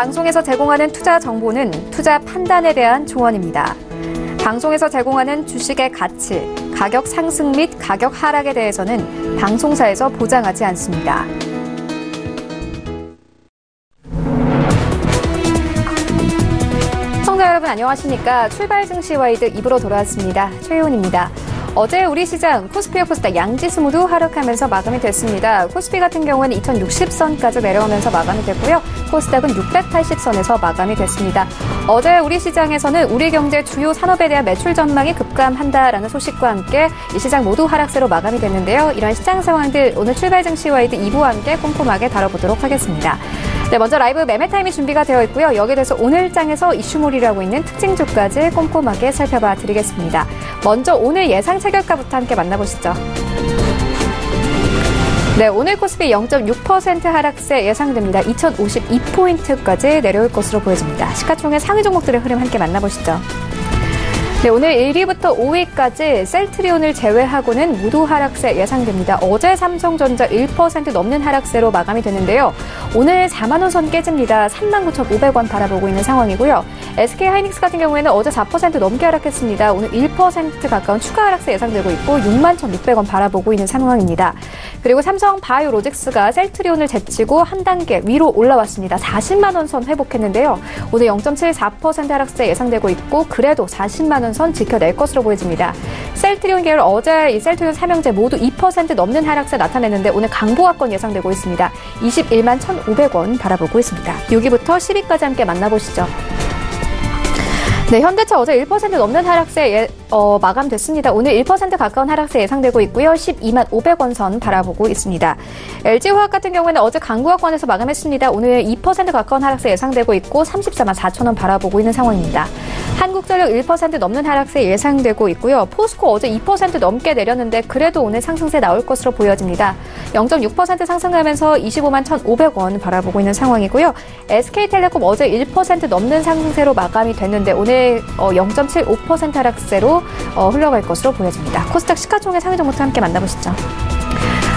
방송에서 제공하는 투자 정보는 투자 판단에 대한 조언입니다. 방송에서 제공하는 주식의 가치, 가격 상승 및 가격 하락에 대해서는 방송사에서 보장하지 않습니다. 시청자 여러분 안녕하십니까? 출발 증시 와이드 2부로 돌아왔습니다. 최희훈입니다. 어제 우리 시장 코스피와 코스닥 양지수 모두 하락하면서 마감이 됐습니다. 코스피 같은 경우에는 2060선까지 내려오면서 마감이 됐고요. 코스닥은 680선에서 마감이 됐습니다. 어제 우리 시장에서는 우리 경제 주요 산업에 대한 매출 전망이 급감한다라는 소식과 함께 이 시장 모두 하락세로 마감이 됐는데요. 이런 시장 상황들 오늘 출발 증시 와이드 2부와 함께 꼼꼼하게 다뤄보도록 하겠습니다. 네, 먼저 라이브 매매 타임이 준비가 되어 있고요. 여기에 대해서 오늘 장에서 이슈몰이를 하고 있는 특징주까지 꼼꼼하게 살펴봐 드리겠습니다. 먼저 오늘 예상 체결가부터 함께 만나보시죠. 네, 오늘 코스피 0.6% 하락세 예상됩니다. 2052포인트까지 내려올 것으로 보여집니다. 시가총액 상위 종목들의 흐름 함께 만나보시죠. 네, 오늘 1위부터 5위까지 셀트리온을 제외하고는 모두 하락세 예상됩니다. 어제 삼성전자 1% 넘는 하락세로 마감이 됐는데요. 오늘 4만 원 선 깨집니다. 39,500원 바라보고 있는 상황이고요. SK하이닉스 같은 경우에는 어제 4% 넘게 하락했습니다. 오늘 1% 가까운 추가 하락세 예상되고 있고 61,600원 바라보고 있는 상황입니다. 그리고 삼성바이오로직스가 셀트리온을 제치고 한 단계 위로 올라왔습니다. 40만 원 선 회복했는데요. 오늘 0.74% 하락세 예상되고 있고 그래도 40만 원 선 지켜낼 것으로 보여집니다. 셀트리온 계열 어제 이 셀트리온 삼형제 모두 2% 넘는 하락세 나타냈는데 오늘 강보합권 예상되고 있습니다. 21만 1,500원 바라보고 있습니다. 6위부터 10위까지 함께 만나보시죠. 네, 현대차 어제 1% 넘는 하락세 마감됐습니다. 오늘 1% 가까운 하락세 예상되고 있고요. 12만 500원 선 바라보고 있습니다. LG화학 같은 경우에는 어제 강보합권에서 마감했습니다. 오늘 2% 가까운 하락세 예상되고 있고 34만 4천 원 바라보고 있는 상황입니다. 한국전력 1% 넘는 하락세 예상되고 있고요. 포스코 어제 2% 넘게 내렸는데 그래도 오늘 상승세 나올 것으로 보여집니다. 0.6% 상승하면서 25만 1,500원 바라보고 있는 상황이고요. SK텔레콤 어제 1% 넘는 상승세로 마감이 됐는데 오늘 0.75% 하락세로 흘러갈 것으로 보여집니다. 코스닥 시가총액 상위 종목부터 함께 만나보시죠.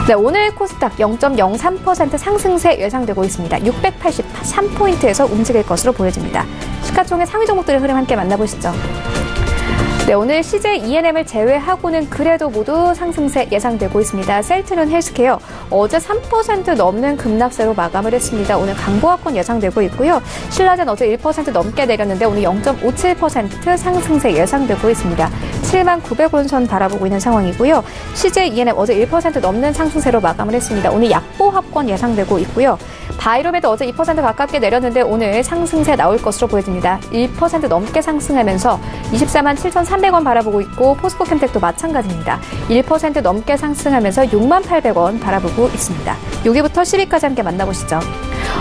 네, 오늘 코스닥 0.03% 상승세 예상되고 있습니다. 683포인트에서 움직일 것으로 보여집니다. 시가총액 상위 종목들의 흐름 함께 만나보시죠. 네, 오늘 CJ E&M을 제외하고는 그래도 모두 상승세 예상되고 있습니다. 셀트리온 헬스케어 어제 3% 넘는 급락세로 마감을 했습니다. 오늘 강보합권 예상되고 있고요. 신라젠 어제 1% 넘게 내렸는데 오늘 0.57% 상승세 예상되고 있습니다. 7만 900원 선 바라보고 있는 상황이고요. CJ E&M 어제 1% 넘는 상승세로 마감을 했습니다. 오늘 약보합권 예상되고 있고요. 바이로메드 어제 2% 가깝게 내렸는데 오늘 상승세 나올 것으로 보여집니다. 1% 넘게 상승하면서 24만 7,300원 바라보고 있고 포스코캠텍도 마찬가지입니다. 1% 넘게 상승하면서 6만 800원 바라보고 있습니다. 6위부터 10위까지 함께 만나보시죠.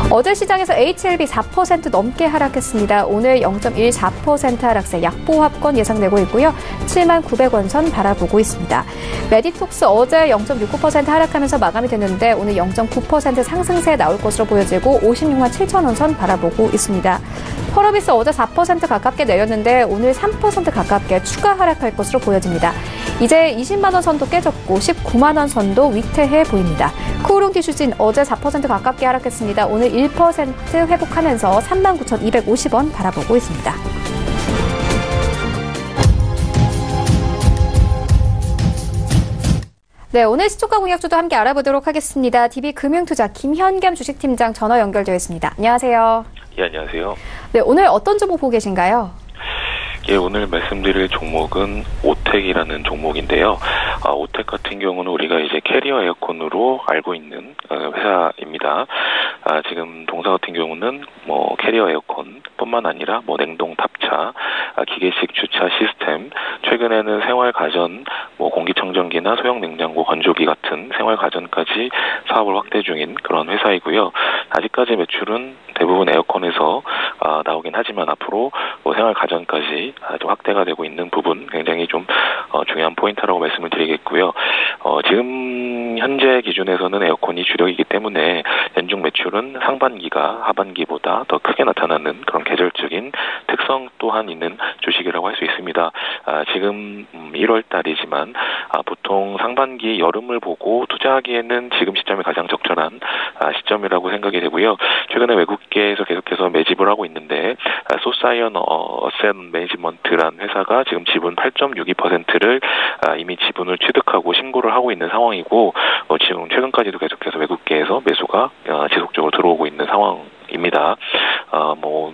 어제 시장에서 HLB 4% 넘게 하락했습니다. 오늘 0.14% 하락세 약보합권 예상되고 있고요. 7만 900원 선 바라보고 있습니다. 메디톡스 어제 0.69% 하락하면서 마감이 됐는데 오늘 0.9% 상승세 나올 것으로 보여지고 56만 7천 원 선 바라보고 있습니다. 펄어비스 어제 4% 가깝게 내렸는데 오늘 3% 가깝게 추가 하락할 것으로 보여집니다. 이제 20만 원 선도 깨졌고 19만 원 선도 위태해 보입니다. 코오롱티슈진 어제 4% 가깝게 하락했습니다. 오늘 1% 회복하면서 39,250원 바라보고 있습니다. 네, 오늘 시초가 공약주도 함께 알아보도록 하겠습니다. DB금융투자 김현겸 주식팀장 전화 연결되어 있습니다. 안녕하세요. 예, 안녕하세요. 네, 오늘 어떤 종목 보고 계신가요? 예, 오늘 말씀드릴 종목은 오텍이라는 종목인데요. 오텍 같은 경우는 우리가 이제 캐리어 에어컨으로 알고 있는 회사입니다. 지금 동사 같은 경우는 뭐 캐리어 에어컨뿐만 아니라 뭐 냉동 탑차, 기계식 주차 시스템, 최근에는 생활 가전, 뭐 공기청정기나 소형 냉장고 건조기 같은 생활 가전까지 사업을 확대 중인 그런 회사이고요. 아직까지 매출은 대부분 에어컨에서 나오긴 하지만 앞으로 뭐 생활 가전까지 아주 확대가 되고 있는 부분 굉장히 좀 중요한 포인트라고 말씀을 드리겠고요. 지금 현재 기준에서는 에어컨이 주력이기 때문에 연중 매출은 상반기가 하반기보다 더 크게 나타나는 그런 계절적인 특성 또한 있는 주식이라고 할 수 있습니다. 지금 1월 달이지만 보통 상반기 여름을 보고 투자하기에는 지금 시점이 가장 적절한 시점이라고 생각이 되고요. 최근에 외국계에서 계속해서 매집을 하고 있는데 소사이언 어셋 매니지먼트라는 회사가 지금 지분 8.62%를 이미 지분을 취득하고 신고를 하고 있는 상황이고 지금 최근까지도 계속해서 외국계에서 매수가 지속적으로 들어오고 있는 상황입니다.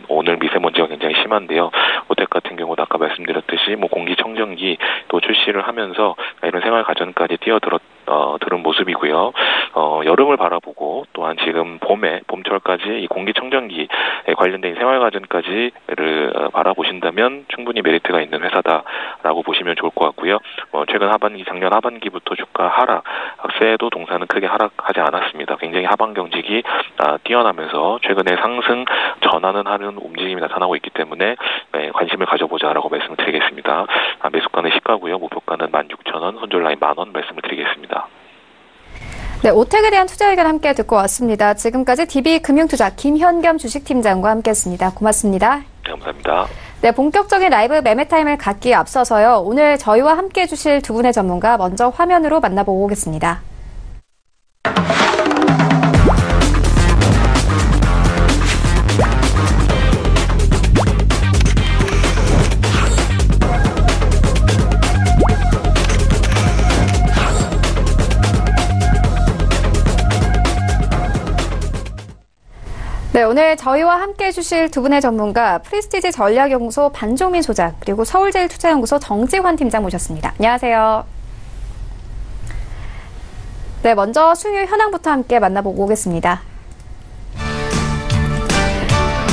오늘 미세먼지가 굉장히 심한데요. 오텍 같은 경우도 아까 말씀드렸듯이 공기청정기 또 출시를 하면서 이런 생활 가전까지 들은 모습이고요. 여름을 바라보고 또한 지금 봄철까지 이 공기청정기에 관련된 생활 가전까지를 바라보신다면 충분히 메리트가 있는 회사다라고 보시면 좋을 것 같고요. 작년 하반기부터 주가 하락세도 동사는 크게 하락하지 않았습니다. 굉장히 하반 경직이 뛰어나면서 최근에 상승 전환은 하는 움직임이 나타나고 있기 때문에 관심을 가져보자라고 말씀을 드리겠습니다. 매수가는 시가고요. 목표가는 16,000원, 손절라인 10,000원 말씀을 드리겠습니다. 네, 오텍에 대한 투자 의견 함께 듣고 왔습니다. 지금까지 DB금융투자 김현겸 주식팀장과 함께했습니다. 고맙습니다. 네, 감사합니다. 네, 본격적인 라이브 매매 타임을 갖기에 앞서서요. 오늘 저희와 함께해 주실 두 분의 전문가 먼저 화면으로 만나보고 오겠습니다. 네, 오늘 저희와 함께 해주실 두 분의 전문가 프리스티지 전략연구소 반종민 소장 그리고 서울제일투자연구소 정지환 팀장 모셨습니다. 안녕하세요. 네, 먼저 수익률 현황부터 함께 만나보고 오겠습니다.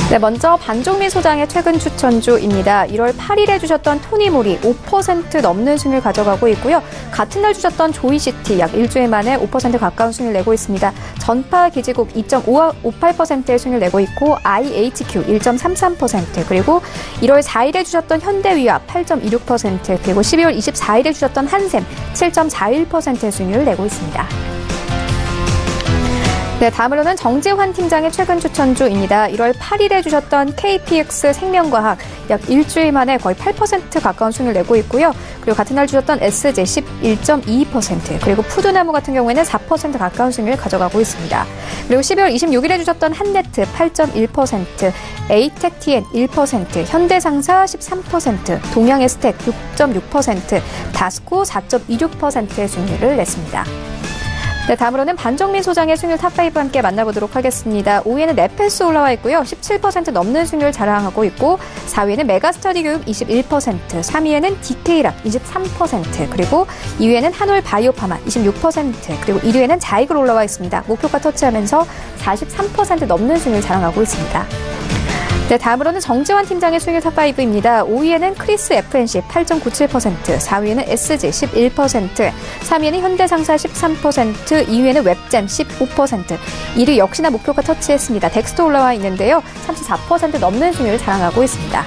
네, 먼저 반종민 소장의 최근 추천주입니다. 1월 8일에 주셨던 토니모리 5% 넘는 수익률 가져가고 있고요. 같은 날 주셨던 조이시티 약 일주일 만에 5% 가까운 수익률 내고 있습니다. 전파 기지국 2.58%의 수익률 내고 있고 IHQ 1.33% 그리고 1월 4일에 주셨던 현대위압 8.26% 그리고 12월 24일에 주셨던 한샘 7.41%의 수익률을 내고 있습니다. 네, 다음으로는 정지환 팀장의 최근 추천주입니다. 1월 8일에 주셨던 KPX 생명과학 약 일주일 만에 거의 8% 가까운 수익률을 내고 있고요. 그리고 같은 날 주셨던 SG 11.22% 그리고 푸드나무 같은 경우에는 4% 가까운 수익률을 가져가고 있습니다. 그리고 12월 26일에 주셨던 한네트 8.1%, 에이텍TN 1%, 현대상사 13%, 동양에스텍 6.6%, 다스코 4.26%의 수익률을 냈습니다. 네, 다음으로는 반종민 소장의 수익률 탑5 함께 만나보도록 하겠습니다. 5위에는 네페스 올라와 있고요. 17% 넘는 수익률 자랑하고 있고 4위에는 메가스터디 교육 21%, 3위에는 DK락 23%, 그리고 2위에는 한올바이오파마 26%, 그리고 1위에는 자이글 올라와 있습니다. 목표가 터치하면서 43% 넘는 수익률 자랑하고 있습니다. 네, 다음으로는 정지환 팀장의 수익률 탑5입니다. 5위에는 크리스 FNC 8.97%, 4위에는 SG 11%, 3위에는 현대상사 13%, 2위에는 웹젠 15%, 1위 역시나 목표가 터치했습니다. 덱스토 올라와 있는데요. 34% 넘는 수익률을 자랑하고 있습니다.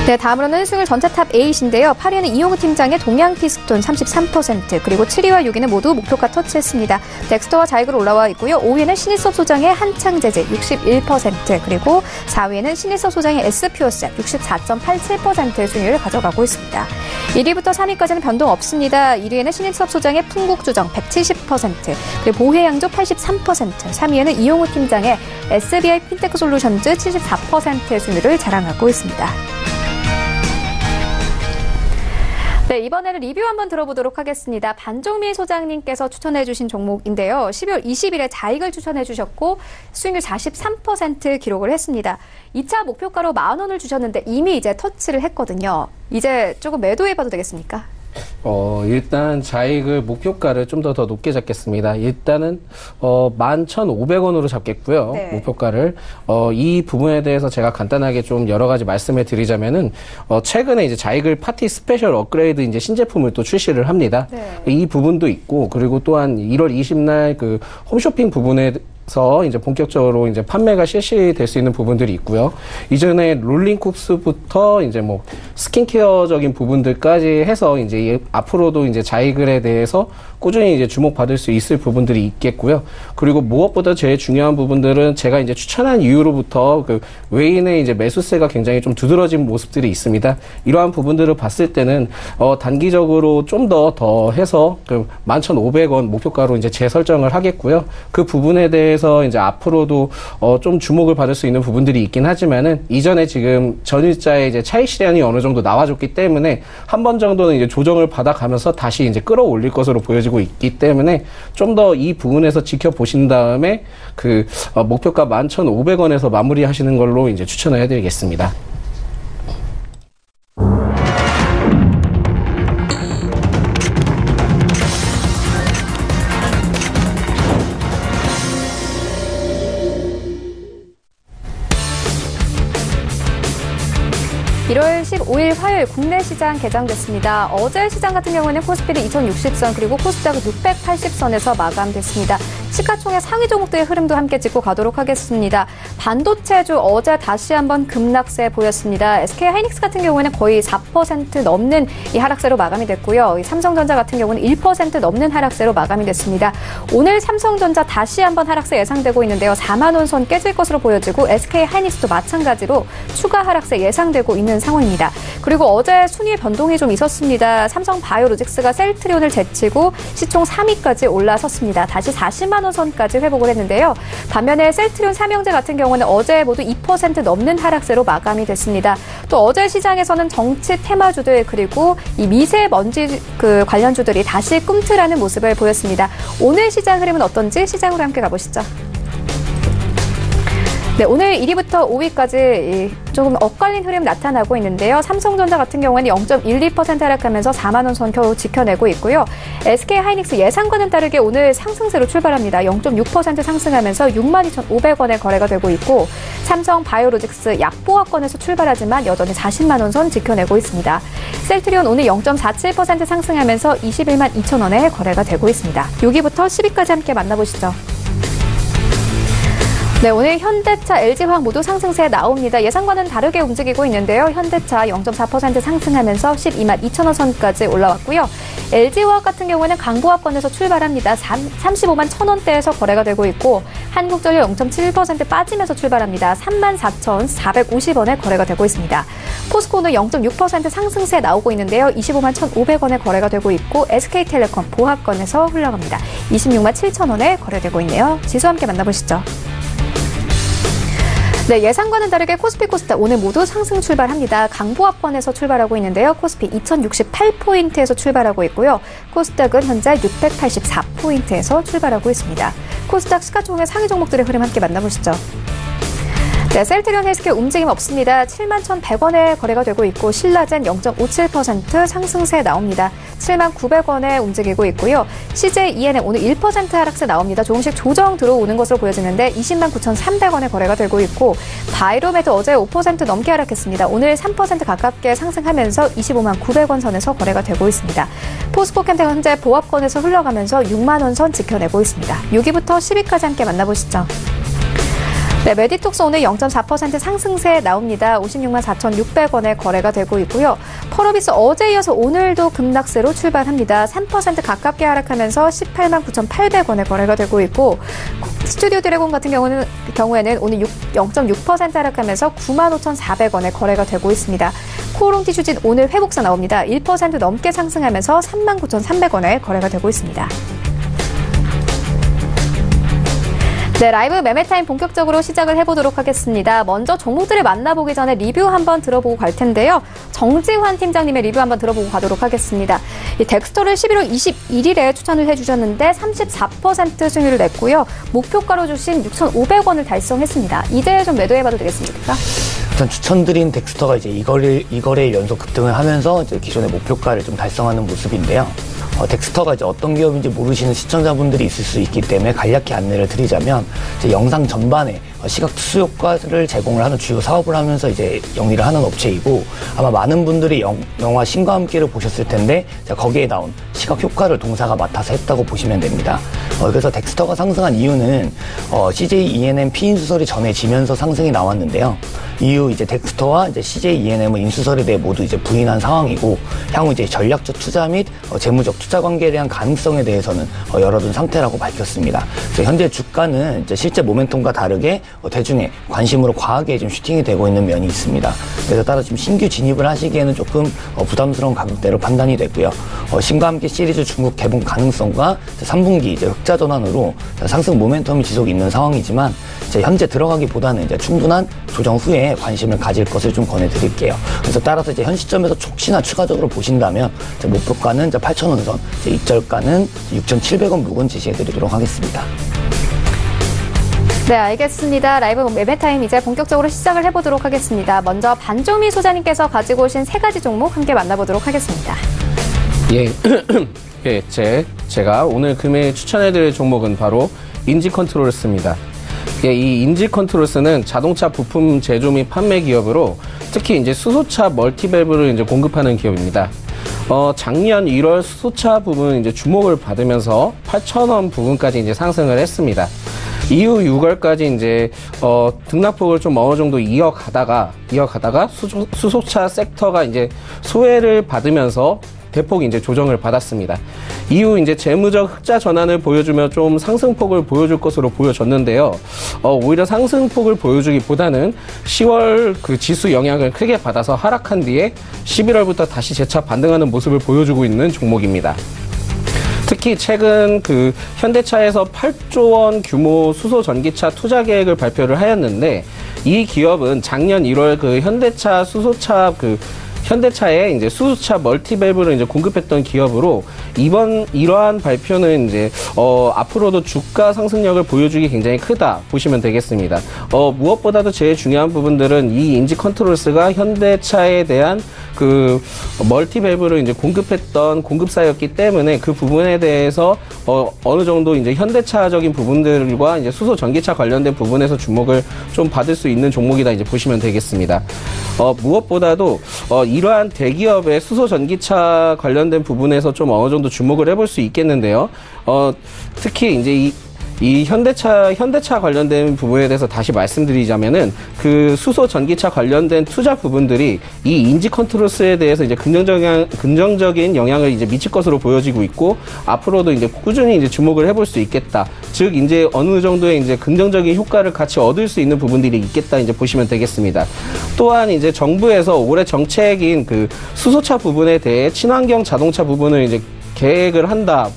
네, 다음으로는 수익률 전체 탑 8인데요. 8위에는 이용우 팀장의 동양피스톤 33%, 그리고 7위와 6위는 모두 목표가 터치했습니다. 덱스터와 자이글 올라와 있고요. 5위에는 신일섭 소장의 한창제재 61%, 그리고 4위에는 신일섭 소장의 S퓨어셋 64.87%의 수익률을 가져가고 있습니다. 1위부터 3위까지는 변동 없습니다. 1위에는 신일섭 소장의 풍국주정 170%, 그리고 보혜양조 83%, 3위에는 이용우 팀장의 SBI 핀테크 솔루션즈 74%의 수익률을 자랑하고 있습니다. 네, 이번에는 리뷰 한번 들어보도록 하겠습니다. 반종민 소장님께서 추천해 주신 종목인데요. 12월 20일에 자익을 추천해 주셨고 수익률 43% 기록을 했습니다. 2차 목표가로 10,000원을 주셨는데 이미 이제 터치를 했거든요. 이제 조금 매도해봐도 되겠습니까? 일단 자익을 목표가를 좀 더 높게 잡겠습니다. 일단은 11,500원으로 잡겠고요. 네. 목표가를 이 부분에 대해서 제가 간단하게 좀 여러 가지 말씀을 드리자면은 최근에 이제 자익을 파티 스페셜 업그레이드 이제 신제품을 또 출시를 합니다. 네. 이 부분도 있고 그리고 또한 1월 20날 그 홈쇼핑 부분에 서 이제 본격적으로 이제 판매가 실시될 수 있는 부분들이 있고요. 이전에 롤링쿡스부터 이제 뭐 스킨케어적인 부분들까지 해서 이제 앞으로도 이제 자이글에 대해서 꾸준히 이제 주목받을 수 있을 부분들이 있겠고요. 그리고 무엇보다 제일 중요한 부분들은 제가 이제 추천한 이후로부터 그 외인의 이제 매수세가 굉장히 좀 두드러진 모습들이 있습니다. 이러한 부분들을 봤을 때는 단기적으로 좀 더 해서 그 11,500원 목표가로 이제 재설정을 하겠고요. 그 부분에 대해서 이제 앞으로도 좀 주목을 받을 수 있는 부분들이 있긴 하지만은 이전에 지금 전일자의 이제 차익 실현이 어느 정도 나와줬기 때문에 한 번 정도는 이제 조정을 받아가면서 다시 이제 끌어올릴 것으로 보여지고 있기 때문에 좀 더 이 부분에서 지켜보신 다음에 그 목표가 11,500원에서 마무리하시는 걸로 이제 추천을 해드리겠습니다. (1월 15일) 화요일 국내 시장 개장됐습니다. 어제 시장 같은 경우에는 코스피는 2060선 그리고 코스닥은 680선에서 마감됐습니다. 시가총액 상위 종목들의 흐름도 함께 짚고 가도록 하겠습니다. 반도체주 어제 다시 한번 급락세 보였습니다. SK하이닉스 같은 경우에는 거의 4% 넘는 이 하락세로 마감이 됐고요. 이 삼성전자 같은 경우는 1% 넘는 하락세로 마감이 됐습니다. 오늘 삼성전자 다시 한번 하락세 예상되고 있는데요. 4만 원 선 깨질 것으로 보여지고 SK하이닉스도 마찬가지로 추가 하락세 예상되고 있는 상황입니다. 그리고 어제 순위 변동이 좀 있었습니다. 삼성바이오로직스가 셀트리온을 제치고 시총 3위까지 올라섰습니다. 다시 40만 원 선까지 회복을 했는데요. 반면에 셀트리온 삼형제 같은 경우는 어제 모두 2% 넘는 하락세로 마감이 됐습니다. 또 어제 시장에서는 정치 테마주들 그리고 이 미세먼지 관련주들이 다시 꿈틀하는 모습을 보였습니다. 오늘 시장 흐름은 어떤지 시장으로 함께 가보시죠. 네, 오늘 1위부터 5위까지 조금 엇갈린 흐름 나타나고 있는데요. 삼성전자 같은 경우에는 0.12% 하락하면서 4만 원 선 겨우 지켜내고 있고요. SK하이닉스 예상과는 다르게 오늘 상승세로 출발합니다. 0.6% 상승하면서 62,500원에 거래가 되고 있고 삼성바이오로직스 약보합권에서 출발하지만 여전히 40만 원 선 지켜내고 있습니다. 셀트리온 오늘 0.47% 상승하면서 21만 2천원에 거래가 되고 있습니다. 6위부터 10위까지 함께 만나보시죠. 네, 오늘 현대차, LG화학 모두 상승세 나옵니다. 예상과는 다르게 움직이고 있는데요. 현대차 0.4% 상승하면서 12만 2천원 선까지 올라왔고요. LG화학 같은 경우는 강보합권에서 출발합니다. 35만 1,000원대에서 거래가 되고 있고 한국전력 0.7% 빠지면서 출발합니다. 34,450원에 거래가 되고 있습니다. 포스코는 0.6% 상승세 나오고 있는데요. 25만 1,500원에 거래가 되고 있고 SK텔레콤 보합권에서 흘러갑니다. 26만 7천원에 거래되고 있네요. 지수 함께 만나보시죠. 네, 예상과는 다르게 코스피, 코스닥 오늘 모두 상승 출발합니다. 강보합권에서 출발하고 있는데요. 코스피 2068포인트에서 출발하고 있고요. 코스닥은 현재 684포인트에서 출발하고 있습니다. 코스닥 시가총액 상위 종목들의 흐름 함께 만나보시죠. 네, 셀트리온 헬스케어 움직임 없습니다. 7만 1,100원에 거래가 되고 있고 신라젠 0.57% 상승세 나옵니다. 7만 900원에 움직이고 있고요. CJENM 오늘 1% 하락세 나옵니다. 조금씩 조정 들어오는 것으로 보여지는데 20만 9,300원에 거래가 되고 있고 바이로메드 어제 5% 넘게 하락했습니다. 오늘 3% 가깝게 상승하면서 25만 900원 선에서 거래가 되고 있습니다. 포스코캠텍 현재 보합권에서 흘러가면서 6만 원 선 지켜내고 있습니다. 6위부터 10위까지 함께 만나보시죠. 네, 메디톡스 오늘 0.4% 상승세 나옵니다. 56만 4,600원에 거래가 되고 있고요. 펄어비스 어제 이어서 오늘도 급락세로 출발합니다. 3% 가깝게 하락하면서 18만 9,800원에 거래가 되고 있고 스튜디오 드래곤 같은 경우에는 오늘 0.6% 하락하면서 9만 5,400원에 거래가 되고 있습니다. 코오롱 티슈진 오늘 회복세 나옵니다. 1% 넘게 상승하면서 3만 9,300원에 거래가 되고 있습니다. 네, 라이브 매매타임 본격적으로 시작을 해보도록 하겠습니다. 먼저 종목들을 만나보기 전에 리뷰 한번 들어보고 갈 텐데요. 정지환 팀장님의 리뷰 한번 들어보고 가도록 하겠습니다. 이 덱스터를 11월 21일에 추천을 해주셨는데 34% 수익률을 냈고요. 목표가로 주신 6,500원을 달성했습니다. 이제 좀 매도해봐도 되겠습니까? 우선 추천드린 덱스터가 이제 이거래일 연속 급등을 하면서 이제 기존의 목표가를 좀 달성하는 모습인데요. 덱스터가 이제 어떤 기업인지 모르시는 시청자분들이 있을 수 있기 때문에 간략히 안내를 드리자면 이제 영상 전반에 시각 특수 효과를 제공을 하는 주요 사업을 하면서 이제 영위를 하는 업체이고, 아마 많은 분들이 영화 신과 함께를 보셨을 텐데 거기에 나온 시각 효과를 동사가 맡아서 했다고 보시면 됩니다. 그래서 덱스터가 상승한 이유는 CJ ENM 피인수설이 전해지면서 상승이 나왔는데요. 이후 이제 덱스터와 이제 CJ ENM은 인수설에 대해 모두 이제 부인한 상황이고, 향후 이제 전략적 투자 및 재무적 투자 관계에 대한 가능성에 대해서는 열어둔 상태라고 밝혔습니다. 그래서 현재 주가는 이제 실제 모멘텀과 다르게 대중의 관심으로 과하게 지금 슈팅이 되고 있는 면이 있습니다. 그래서 따라 지금 신규 진입을 하시기에는 조금 부담스러운 가격대로 판단이 되고요. 신과 함께 시리즈 중국 개봉 가능성과 3분기 이제 흑자 전환으로 상승 모멘텀이 지속이 있는 상황이지만, 이제 현재 들어가기보다는 이제 충분한 조정 후에 관심을 가질 것을 좀 권해드릴게요. 그래서 따라서 이제 현 시점에서 혹시나 추가적으로 보신다면 목표가는 8,000원 선, 익절가는 6,700원 부근 지시해드리도록 하겠습니다. 네, 알겠습니다. 라이브 매매타임 이제 본격적으로 시작을 해보도록 하겠습니다. 먼저 반조미 소장님께서 가지고 오신 세 가지 종목 함께 만나보도록 하겠습니다. 예, 예, 제가 오늘 금요일 추천해드릴 종목은 바로 인지컨트롤스입니다. 예, 이 인지컨트롤스는 자동차 부품 제조 및 판매 기업으로 특히 이제 수소차 멀티밸브를 이제 공급하는 기업입니다. 작년 1월 수소차 부분 이제 주목을 받으면서 8,000원 부근까지 이제 상승을 했습니다. 이후 6월까지 이제 등락폭을 좀 어느 정도 이어가다가 수소차 섹터가 이제 소외를 받으면서 대폭 이제 조정을 받았습니다. 이후 이제 재무적 흑자 전환을 보여주며 좀 상승폭을 보여줄 것으로 보여졌는데요. 오히려 상승폭을 보여주기보다는 10월 그 지수 영향을 크게 받아서 하락한 뒤에 11월부터 다시 재차 반등하는 모습을 보여주고 있는 종목입니다. 특히 최근 그 현대차에서 8조 원 규모 수소 전기차 투자 계획을 발표를 하였는데, 이 기업은 작년 1월 그 현대차 수소차 현대차에 이제 수소차 멀티밸브를 이제 공급했던 기업으로 이러한 발표는 이제 앞으로도 주가 상승력을 보여주기 굉장히 크다 보시면 되겠습니다. 무엇보다도 제일 중요한 부분들은 이 인지 컨트롤스가 현대차에 대한 그 멀티밸브를 이제 공급했던 공급사였기 때문에 그 부분에 대해서 어느 정도 이제 현대차적인 부분들과 이제 수소 전기차 관련된 부분에서 주목을 좀 받을 수 있는 종목이다 이제 보시면 되겠습니다. 무엇보다도 이러한 대기업의 수소 전기차 관련된 부분에서 좀 어느 정도 주목을 해볼 수 있겠는데요. 특히 이제 이 현대차 관련된 부분에 대해서 다시 말씀드리자면은 그 수소 전기차 관련된 투자 부분들이 이 인지 컨트롤스에 대해서 이제 긍정적인 영향을 이제 미칠 것으로 보여지고 있고, 앞으로도 이제 꾸준히 이제 주목을 해볼 수 있겠다. 즉 이제 어느 정도의 이제 긍정적인 효과를 같이 얻을 수 있는 부분들이 있겠다 이제 보시면 되겠습니다. 또한 이제 정부에서 올해 정책인 그 수소차 부분에 대해 친환경 자동차 부분을 이제 계획을 한다.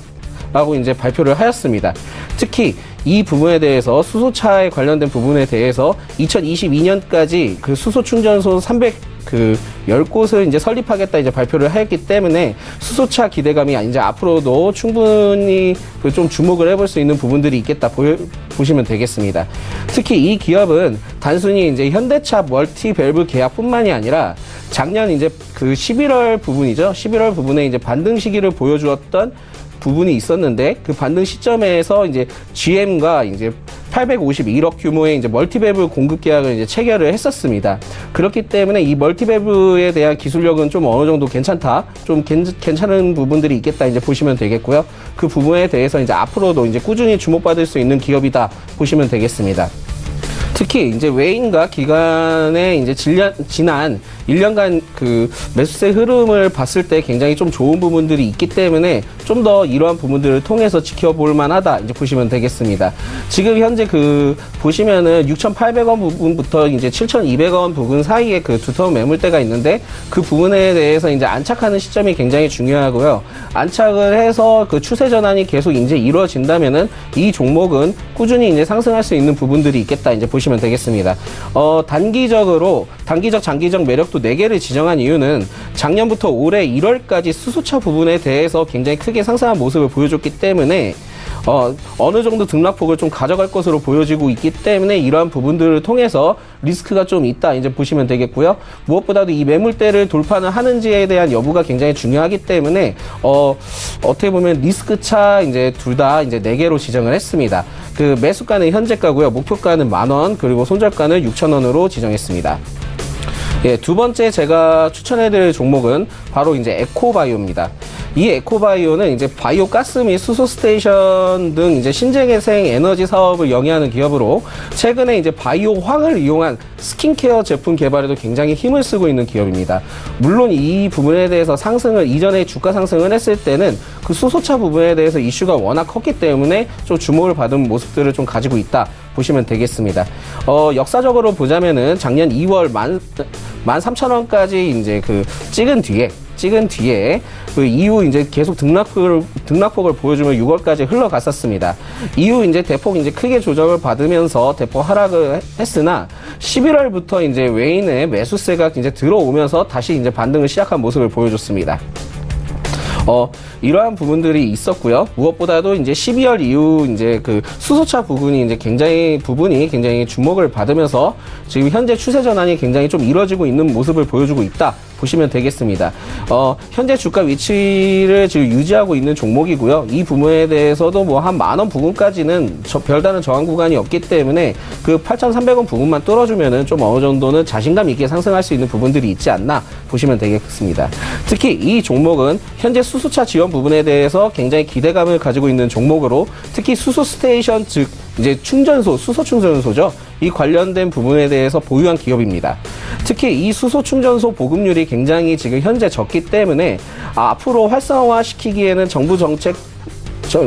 라고 이제 발표를 하였습니다. 특히 이 부분에 대해서 수소차에 관련된 부분에 대해서 2022년까지 그 수소 충전소 10곳을 이제 설립하겠다 이제 발표를 하였기 때문에 수소차 기대감이 이제 앞으로도 충분히 좀 주목을 해볼 수 있는 부분들이 있겠다 보시면 되겠습니다. 특히 이 기업은 단순히 이제 현대차 멀티밸브 계약뿐만이 아니라 작년 이제 그 11월 부분이죠. 11월 부분에 이제 반등 시기를 보여주었던 부분이 있었는데, 그 반등 시점에서 이제 GM과 이제 851억 규모의 이제 멀티밸브 공급 계약을 이제 체결을 했었습니다. 그렇기 때문에 이 멀티밸브에 대한 기술력은 좀 어느 정도 괜찮다, 좀 괜찮은 부분들이 있겠다 이제 보시면 되겠고요. 그 부분에 대해서 이제 앞으로도 이제 꾸준히 주목받을 수 있는 기업이다 보시면 되겠습니다. 특히 이제 외인과 기관의 이제 지난 1년간 그 매수세 흐름을 봤을 때 굉장히 좀 좋은 부분들이 있기 때문에 좀 더 이러한 부분들을 통해서 지켜볼 만하다 이제 보시면 되겠습니다. 지금 현재 그 보시면은 6,800원 부분부터 이제 7,200원 부분 사이에 그 두터운 매물대가 있는데, 그 부분에 대해서 이제 안착하는 시점이 굉장히 중요하고요. 안착을 해서 그 추세 전환이 계속 이제 이루어진다면은 이 종목은 꾸준히 이제 상승할 수 있는 부분들이 있겠다 이제 보시면 되겠습니다. 단기적, 장기적 매력도 4개를 지정한 이유는 작년부터 올해 1월까지 수소차 부분에 대해서 굉장히 크게 상승한 모습을 보여줬기 때문에 어느 정도 등락폭을 좀 가져갈 것으로 보여지고 있기 때문에 이러한 부분들을 통해서 리스크가 좀 있다 이제 보시면 되겠고요. 무엇보다도 이 매물대를 돌파는 하는지에 대한 여부가 굉장히 중요하기 때문에 어떻게 보면 리스크 차 이제 둘 다 이제 4개로 지정을 했습니다. 그 매수가는 현재가고요. 목표가는 10,000원, 그리고 손절가는 6,000원으로 지정했습니다. 예, 두 번째 제가 추천해드릴 종목은 바로 이제 에코바이오입니다. 이 에코바이오는 이제 바이오 가스 및 수소 스테이션 등 이제 신재생 에너지 사업을 영위하는 기업으로 최근에 이제 바이오 황을 이용한 스킨케어 제품 개발에도 굉장히 힘을 쓰고 있는 기업입니다. 물론 이 부분에 대해서 이전에 주가 상승을 했을 때는 그 수소차 부분에 대해서 이슈가 워낙 컸기 때문에 좀 주목을 받은 모습들을 좀 가지고 있다 보시면 되겠습니다. 역사적으로 보자면은 작년 2월 13,000원까지 이제 찍은 뒤에 그 이후 이제 계속 등락폭을 보여주며 6월까지 흘러갔었습니다. 이후 이제 대폭 이제 크게 조정을 받으면서 대폭 하락을 했으나 11월부터 이제 외인의 매수세가 이제 들어오면서 다시 이제 반등을 시작한 모습을 보여줬습니다. 이러한 부분들이 있었고요. 무엇보다도 이제 12월 이후 이제 그 수소차 부분이 굉장히 주목을 받으면서 지금 현재 추세 전환이 굉장히 좀 이루어지고 있는 모습을 보여주고 있다 보시면 되겠습니다. 현재 주가 위치를 지금 유지하고 있는 종목이고요. 이 부분에 대해서도 뭐 한 10,000원 부분까지는 별다른 저항 구간이 없기 때문에 그 8,300원 부분만 뚫어주면은 좀 어느 정도는 자신감 있게 상승할 수 있는 부분들이 있지 않나 보시면 되겠습니다. 특히 이 종목은 현재 수소차 지원 부분에 대해서 굉장히 기대감을 가지고 있는 종목으로 특히 수소 스테이션 즉 이제 수소 충전소죠. 이 관련된 부분에 대해서 보유한 기업입니다. 특히 이 수소 충전소 보급률이 굉장히 지금 현재 적기 때문에 앞으로 활성화시키기에는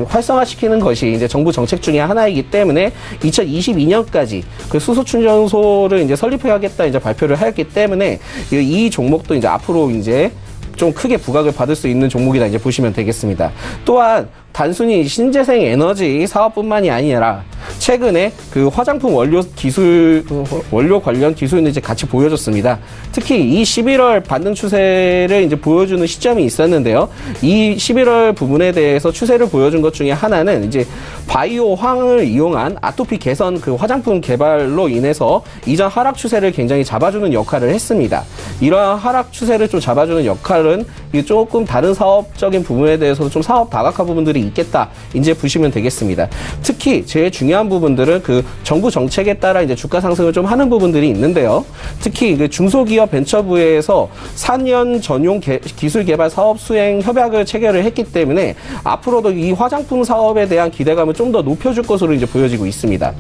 활성화시키는 것이 이제 정부 정책 중에 하나이기 때문에 2022년까지 그 수소 충전소를 이제 설립해야겠다 이제 발표를 하였기 때문에 이 종목도 이제 앞으로 이제 좀 크게 부각을 받을 수 있는 종목이다 이제 보시면 되겠습니다. 또한 단순히 신재생 에너지 사업뿐만이 아니라 최근에 그 화장품 원료 관련 기술은 이제 같이 보여줬습니다. 특히 이 11월 반등 추세를 이제 보여주는 시점이 있었는데요. 이 11월 부분에 대해서 추세를 보여준 것 중에 하나는 이제 바이오 황을 이용한 아토피 개선 그 화장품 개발로 인해서 이전 하락 추세를 굉장히 잡아주는 역할을 했습니다. 이러한 하락 추세를 좀 잡아주는 역할은 조금 다른 사업적인 부분에 대해서도 좀 사업 다각화 부분들이 있겠다 이제 보시면 되겠습니다. 특히 제일 중요한 부분들은 그 정부 정책에 따라 이제 주가 상승을 좀 하는 부분들이 있는데요. 특히 그 중소기업 벤처부에서 4년 전용 기술 개발 사업 수행 협약을 체결을 했기 때문에 앞으로도 이 화장품 사업에 대한 기대감을 좀 더 높여줄 것으로 이제 보여지고 있습니다.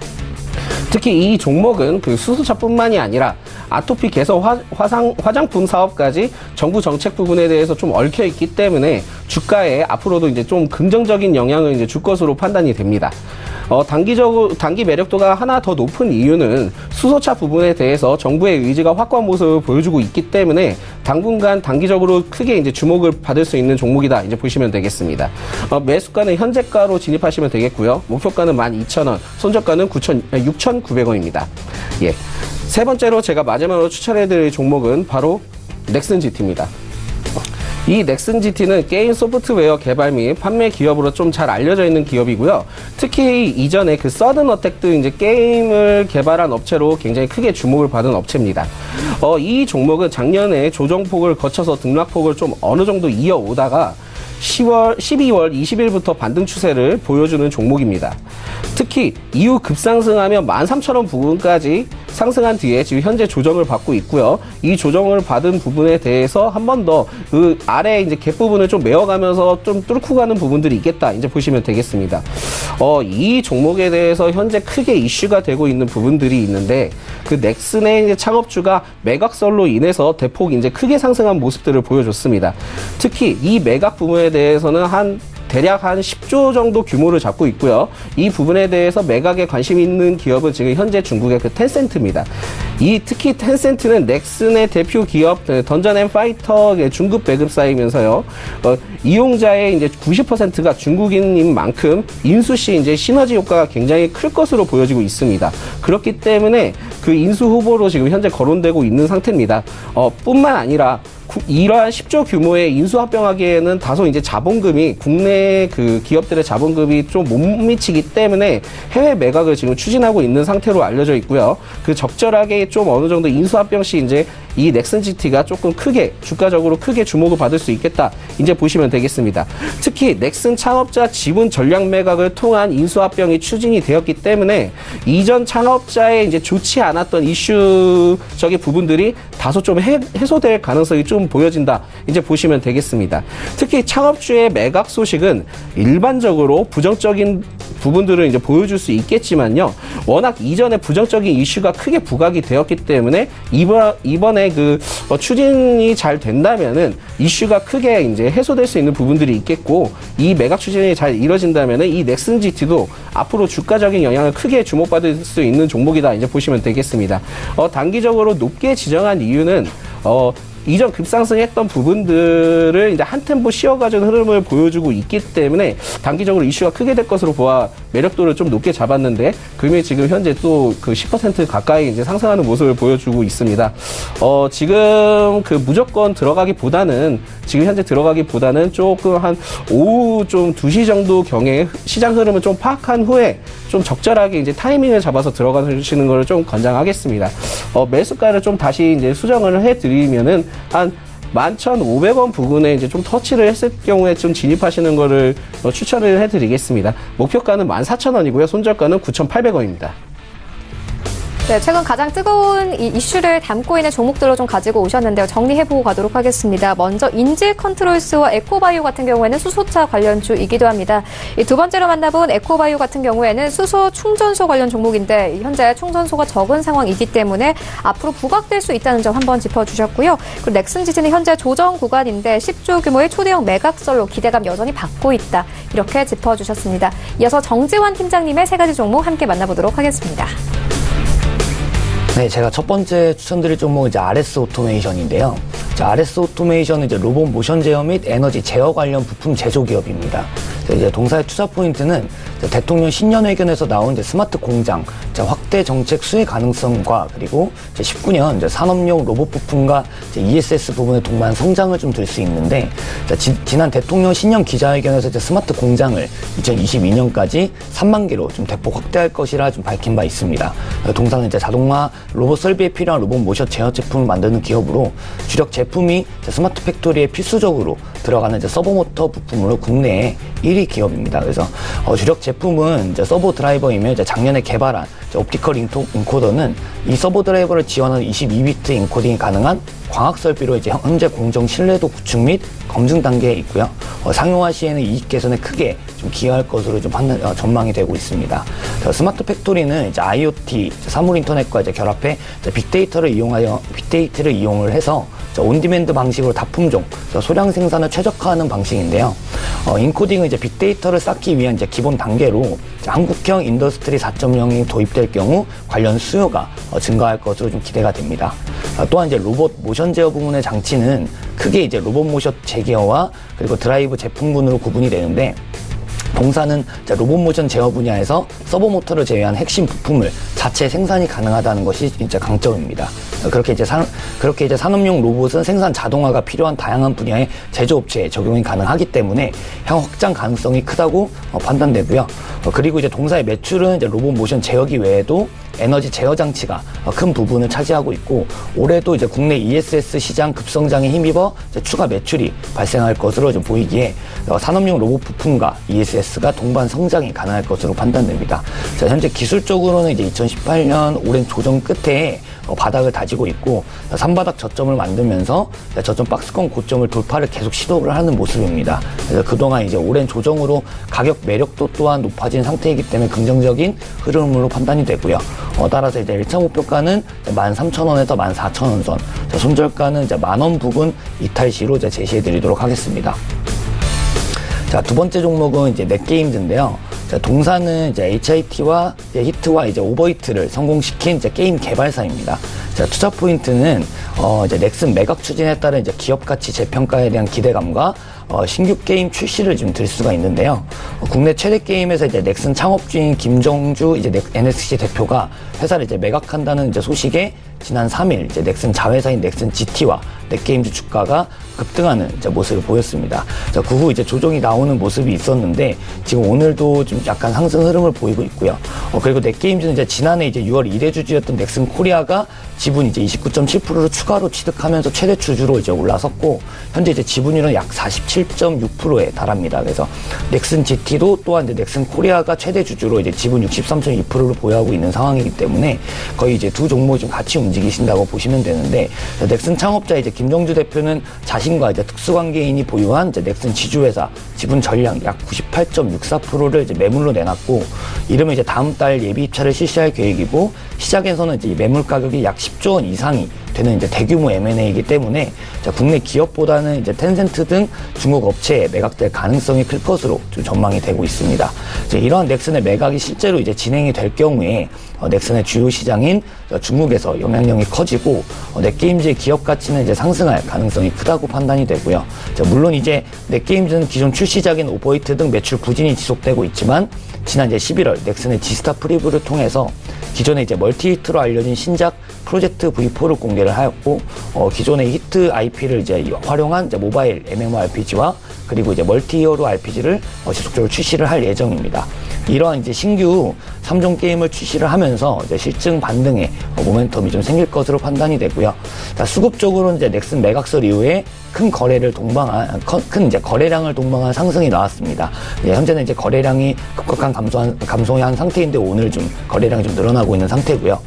특히 이 종목은 그 수소차뿐만이 아니라 아토피 개선 화장품 사업까지 정부 정책 부분에 대해서 좀 얽혀 있기 때문에 주가에 앞으로도 이제 좀 긍정적인 영향을 이제 줄 것으로 판단이 됩니다. 단기 매력도가 하나 더 높은 이유는 수소차 부분에 대해서 정부의 의지가 확고한 모습을 보여주고 있기 때문에 당분간 단기적으로 크게 이제 주목을 받을 수 있는 종목이다 이제 보시면 되겠습니다. 매수가는 현재가로 진입하시면 되겠고요. 목표가는 12,000원, 손절가는 6,900원입니다. 예. 세 번째로 제가 마지막으로 추천해드릴 종목은 바로 넥슨GT입니다. 이 넥슨GT는 게임 소프트웨어 개발 및 판매 기업으로 좀 잘 알려져 있는 기업이고요. 특히 이전에 그 서든어택 등 이제 게임을 개발한 업체로 굉장히 크게 주목을 받은 업체입니다. 이 종목은 작년에 조정폭을 거쳐서 등락폭을 좀 어느 정도 이어오다가 12월 20일부터 반등 추세를 보여주는 종목입니다. 특히 이후 급상승하며 13,000원 부근까지 상승한 뒤에 지금 현재 조정을 받고 있고요. 이 조정을 받은 부분에 대해서 한 번 더 그 아래 이제 갭 부분을 좀 메워가면서 좀 뚫고 가는 부분들이 있겠다 이제 보시면 되겠습니다. 이 종목에 대해서 현재 크게 이슈가 되고 있는 부분들이 있는데 그 넥슨의 이제 창업주가 매각설로 인해서 대폭 이제 크게 상승한 모습들을 보여줬습니다. 특히 이 매각 부분에 대해서는 대략 한 10조 정도 규모를 잡고 있고요. 이 부분에 대해서 매각에 관심 있는 기업은 지금 현재 중국의 그 텐센트입니다. 특히 텐센트는 넥슨의 대표 기업 던전앤파이터 중급 배급사이면서요. 이용자의 이제 90%가 중국인인 만큼 인수 시 이제 시너지 효과가 굉장히 클 것으로 보여지고 있습니다. 그렇기 때문에 그 인수 후보로 지금 현재 거론되고 있는 상태입니다. 뿐만 아니라 이러한 10조 규모의 인수합병하기에는 다소 이제 자본금이 국내 그 기업들의 자본금이 좀 못 미치기 때문에 해외 매각을 지금 추진하고 있는 상태로 알려져 있고요. 그 적절하게 좀 어느 정도 인수합병 시 이제 이 넥슨 GT가 조금 크게 주가적으로 크게 주목을 받을 수 있겠다. 이제 보시면 되겠습니다. 특히 넥슨 창업자 지분 전략 매각을 통한 인수합병이 추진이 되었기 때문에 이전 창업자의 이제 좋지 않았던 이슈적인 부분들이 다소 좀 해소될 가능성이 좀 보여진다. 이제 보시면 되겠습니다. 특히 창업주의 매각 소식은 일반적으로 부정적인 부분들을 이제 보여줄 수 있겠지만요. 워낙 이전에 부정적인 이슈가 크게 부각이 되었기 때문에 이번에 그 추진이 잘 된다면은 이슈가 크게 이제 해소될 수 있는 부분들이 있겠고, 이 매각 추진이 잘 이뤄진다면은 이 넥슨 GT도 앞으로 주가적인 영향을 크게 주목받을 수 있는 종목이다. 이제 보시면 되겠습니다. 단기적으로 높게 지정한 이유는 이전 급상승했던 부분들을 이제 한 템포 쉬어가지고 흐름을 보여주고 있기 때문에 단기적으로 이슈가 크게 될 것으로 보아 매력도를 좀 높게 잡았는데 금일 지금 현재 또 그 10% 가까이 이제 상승하는 모습을 보여주고 있습니다. 지금 그 무조건 지금 현재 들어가기보다는 조금 한 오후 좀 2시 정도 경에 시장 흐름을 좀 파악한 후에 좀 적절하게 이제 타이밍을 잡아서 들어가시는 걸 좀 권장하겠습니다. 매수가를 좀 다시 이제 수정을 해드리면은 한 11,500원 부근에 이제 좀 터치를 했을 경우에 좀 진입하시는 거를 추천을 해드리겠습니다. 목표가는 14,000원이고요. 손절가는 9,800원입니다. 네, 최근 가장 뜨거운 이 이슈를 담고 있는 종목들로 좀 가지고 오셨는데요. 정리해보고 가도록 하겠습니다. 먼저 인질 컨트롤스와 에코바이오 같은 경우에는 수소차 관련주이기도 합니다. 이 두 번째로 만나본 에코바이오 같은 경우에는 수소 충전소 관련 종목인데 현재 충전소가 적은 상황이기 때문에 앞으로 부각될 수 있다는 점 한번 짚어주셨고요. 그리고 넥슨 GT는 현재 조정 구간인데 10조 규모의 초대형 매각설로 기대감 여전히 받고 있다. 이렇게 짚어주셨습니다. 이어서 정지환 팀장님의 세 가지 종목 함께 만나보도록 하겠습니다. 네, 제가 첫 번째 추천드릴 종목은 이제 RS 오토메이션인데요. RS 오토메이션은 이제 로봇 모션 제어 및 에너지 제어 관련 부품 제조 기업입니다. 이제 동사의 투자 포인트는 대통령 신년회견에서 나온 이제 스마트 공장 확대 정책 수혜 가능성과 그리고 19년 산업용 로봇 부품과 ESS 부분의 동반 성장을 좀 들 수 있는데, 지난 대통령 신년 기자회견에서 스마트 공장을 2022년까지 3만 개로 좀 대폭 확대할 것이라 좀 밝힌 바 있습니다. 동사는 이제 자동화 로봇 설비에 필요한 로봇 모션 제어 제품을 만드는 기업으로 주력 제품이 스마트 팩토리에 필수적으로 들어가는 서버모터 부품으로 국내에 1위 기업입니다. 그래서 주력 제품은 서버 드라이버이며 작년에 개발한 옵티컬 인코더는 이 서버 드라이버를 지원하는 22비트 인코딩이 가능한 광학 설비로 현재 공정 신뢰도 구축 및 검증 단계에 있고요. 상용화 시에는 이익 개선에 크게 좀 기여할 것으로 좀 전망이 되고 있습니다. 스마트 팩토리는 IoT, 사물 인터넷과 결합해 빅데이터를 이용을 해서 온디맨드 방식으로 다품종, 소량 생산을 최적화하는 방식인데요. 인코딩은 빅데이터를 쌓기 위한 기본 단계로 한국형 인더스트리 4.0이 도입될 경우 관련 수요가 증가할 것으로 좀 기대가 됩니다. 또한 로봇 모션 제어 부문의 장치는 크게 로봇 모션 제기어와 그리고 드라이브 제품군으로 구분이 되는데, 동사는 로봇 모션 제어 분야에서 서버 모터를 제외한 핵심 부품을 자체 생산이 가능하다는 것이 진짜 강점입니다. 그렇게 산업용 로봇은 생산 자동화가 필요한 다양한 분야의 제조업체에 적용이 가능하기 때문에 향후 확장 가능성이 크다고 판단되고요. 그리고 동사의 매출은 로봇 모션 제어기 외에도 에너지 제어 장치가 큰 부분을 차지하고 있고, 올해도 국내 ESS 시장 급성장에 힘입어 추가 매출이 발생할 것으로 좀 보이기에 산업용 로봇 부품과 ESS가 동반 성장이 가능할 것으로 판단됩니다. 현재 기술적으로는 2018년 오랜 조정 끝에 바닥을 다지고 있고, 산바닥 저점을 만들면서 저점 박스권 고점을 돌파를 계속 시도를 하는 모습입니다. 그래서 그동안 오랜 조정으로 가격 매력도 또한 높아진 상태이기 때문에 긍정적인 흐름으로 판단이 되고요. 따라서 1차 목표가는 13,000원에서 14,000원 선, 손절가는 10,000원 부근 이탈 시로 제시해 드리도록 하겠습니다. 두 번째 종목은 넷게임즈인데요. 동사는 HIT와 히트와 오버히트를 성공시킨 게임 개발사입니다. 투자 포인트는 넥슨 매각 추진에 따른 기업 가치 재평가에 대한 기대감과 신규 게임 출시를 좀 들 수가 있는데요. 국내 최대 게임에서 넥슨 창업주인 김정주 NSC 대표가 회사를 매각한다는 소식에 지난 3일 이제 넥슨 자회사인 넥슨 GT와 넷게임즈 주가가 급등하는 이제 모습을 보였습니다. 자, 그 후 이제 조정이 나오는 모습이 있었는데 지금 오늘도 좀 약간 상승 흐름을 보이고 있고요. 그리고 넷게임즈는 이제 지난해 이제 6월 1회 주주였던 넥슨 코리아가 지분 이제 29.7%를 추가로 취득하면서 최대 주주로 이제 올라섰고 현재 이제 지분율은 약 47.6%에 달합니다. 그래서 넥슨 GT도 또한 이제 넥슨 코리아가 최대 주주로 이제 지분 63.2%를 보유하고 있는 상황이기 때문에 거의 이제 두 종목이 좀 같이 움직이신다고 보시면 되는데 넥슨 창업자 이제 김정주 대표는 자신과 이제 특수관계인이 보유한 이제 넥슨 지주회사 지분 전량 약 98.64%를 이제 매물로 내놨고 이러면 이제 다음 달 예비 입찰을 실시할 계획이고 시장에서는 이제 매물 가격이 약 10조 원 이상이 되는 이제 대규모 M&A이기 때문에 국내 기업보다는 이제 텐센트 등 중국 업체에 매각될 가능성이 클 것으로 좀 전망이 되고 있습니다. 이러한 넥슨의 매각이 실제로 이제 진행이 될 경우에 넥슨의 주요 시장인 중국에서 영향력이 커지고 넷게임즈의 기업 가치는 이제 상승할 가능성이 크다고 판단이 되고요. 물론 이제 넷게임즈는 기존 출시작인 오버히트 등 매출 부진이 지속되고 있지만 지난 이제 11월 넥슨의 지스타 프리뷰를 통해서 기존에 이제 멀티 히트로 알려진 신작 프로젝트 V4를 공개를 하였고 기존의 히트 IP를 이제 활용한 이제 모바일 MMORPG와 그리고 이제 멀티 히어로 RPG를 지속적으로 출시를 할 예정입니다. 이러한 이제 신규 3종 게임을 출시를 하면서 이제 실증 반등의 모멘텀이 좀 생길 것으로 판단이 되고요. 수급적으로는 이제 넥슨 매각설 이후에 큰 이제 거래량을 동반한 상승이 나왔습니다. 현재는 이제 거래량이 급격한 감소한 상태인데 오늘 좀 거래량이 좀 늘어나고 있는 상태고요.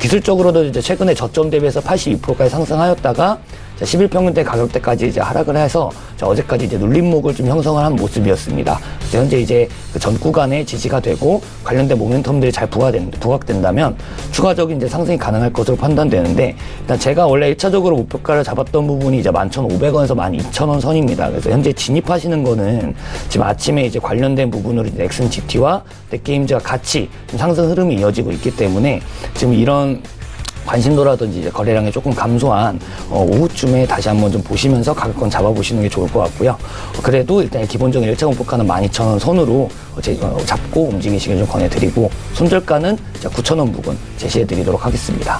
기술적으로도 이제 최근에 저점 대비해서 82%까지 상승하였다가 11평균대 가격대까지 이제 하락을 해서 어제까지 이제 눌림목을 좀 형성을 한 모습이었습니다. 현재 이제 그 전 구간에 지지가 되고 관련된 모멘텀들이 잘 부각된다면 추가적인 이제 상승이 가능할 것으로 판단되는데 일단 제가 원래 1차적으로 목표가를 잡았던 부분이 이제 11,500원에서 12,000원 선입니다. 그래서 현재 진입하시는 거는 지금 아침에 이제 관련된 부분으로 이제 넥슨 GT와 넷게임즈가 같이 좀 상승 흐름이 이어지고 있기 때문에 지금 이런 관심도라든지 이제 거래량이 조금 감소한 오후쯤에 다시 한번 좀 보시면서 가격권 잡아보시는 게 좋을 것 같고요. 그래도 일단 기본적인 1차 목표가는 12,000원 선으로 잡고 움직이시길 좀 권해드리고 손절가는 9,000원 부근 제시해드리도록 하겠습니다.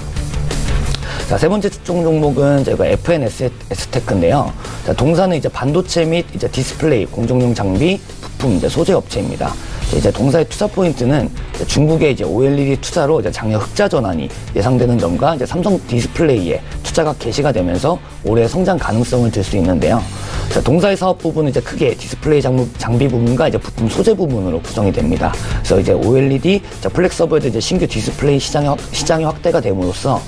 자, 세 번째 추종 종목은 저희가 FNS테크인데요. 동사는 이제 반도체 및 이제 디스플레이, 공정용 장비, 부품 이제 소재 업체입니다. 이제 동사의 투자 포인트는 중국의 이제 OLED 투자로 이제 작년 흑자 전환이 예상되는 점과 이제 삼성 디스플레이에 투자가 개시가 되면서 올해 성장 가능성을 들 수 있는데요. 자, 동사의 사업 부분은 이제 크게 디스플레이 장비 부분과 이제 부품 소재 부분으로 구성이 됩니다. 그래서 이제 OLED, 플렉서블도 이제 신규 디스플레이 시장이 확대가 됨으로써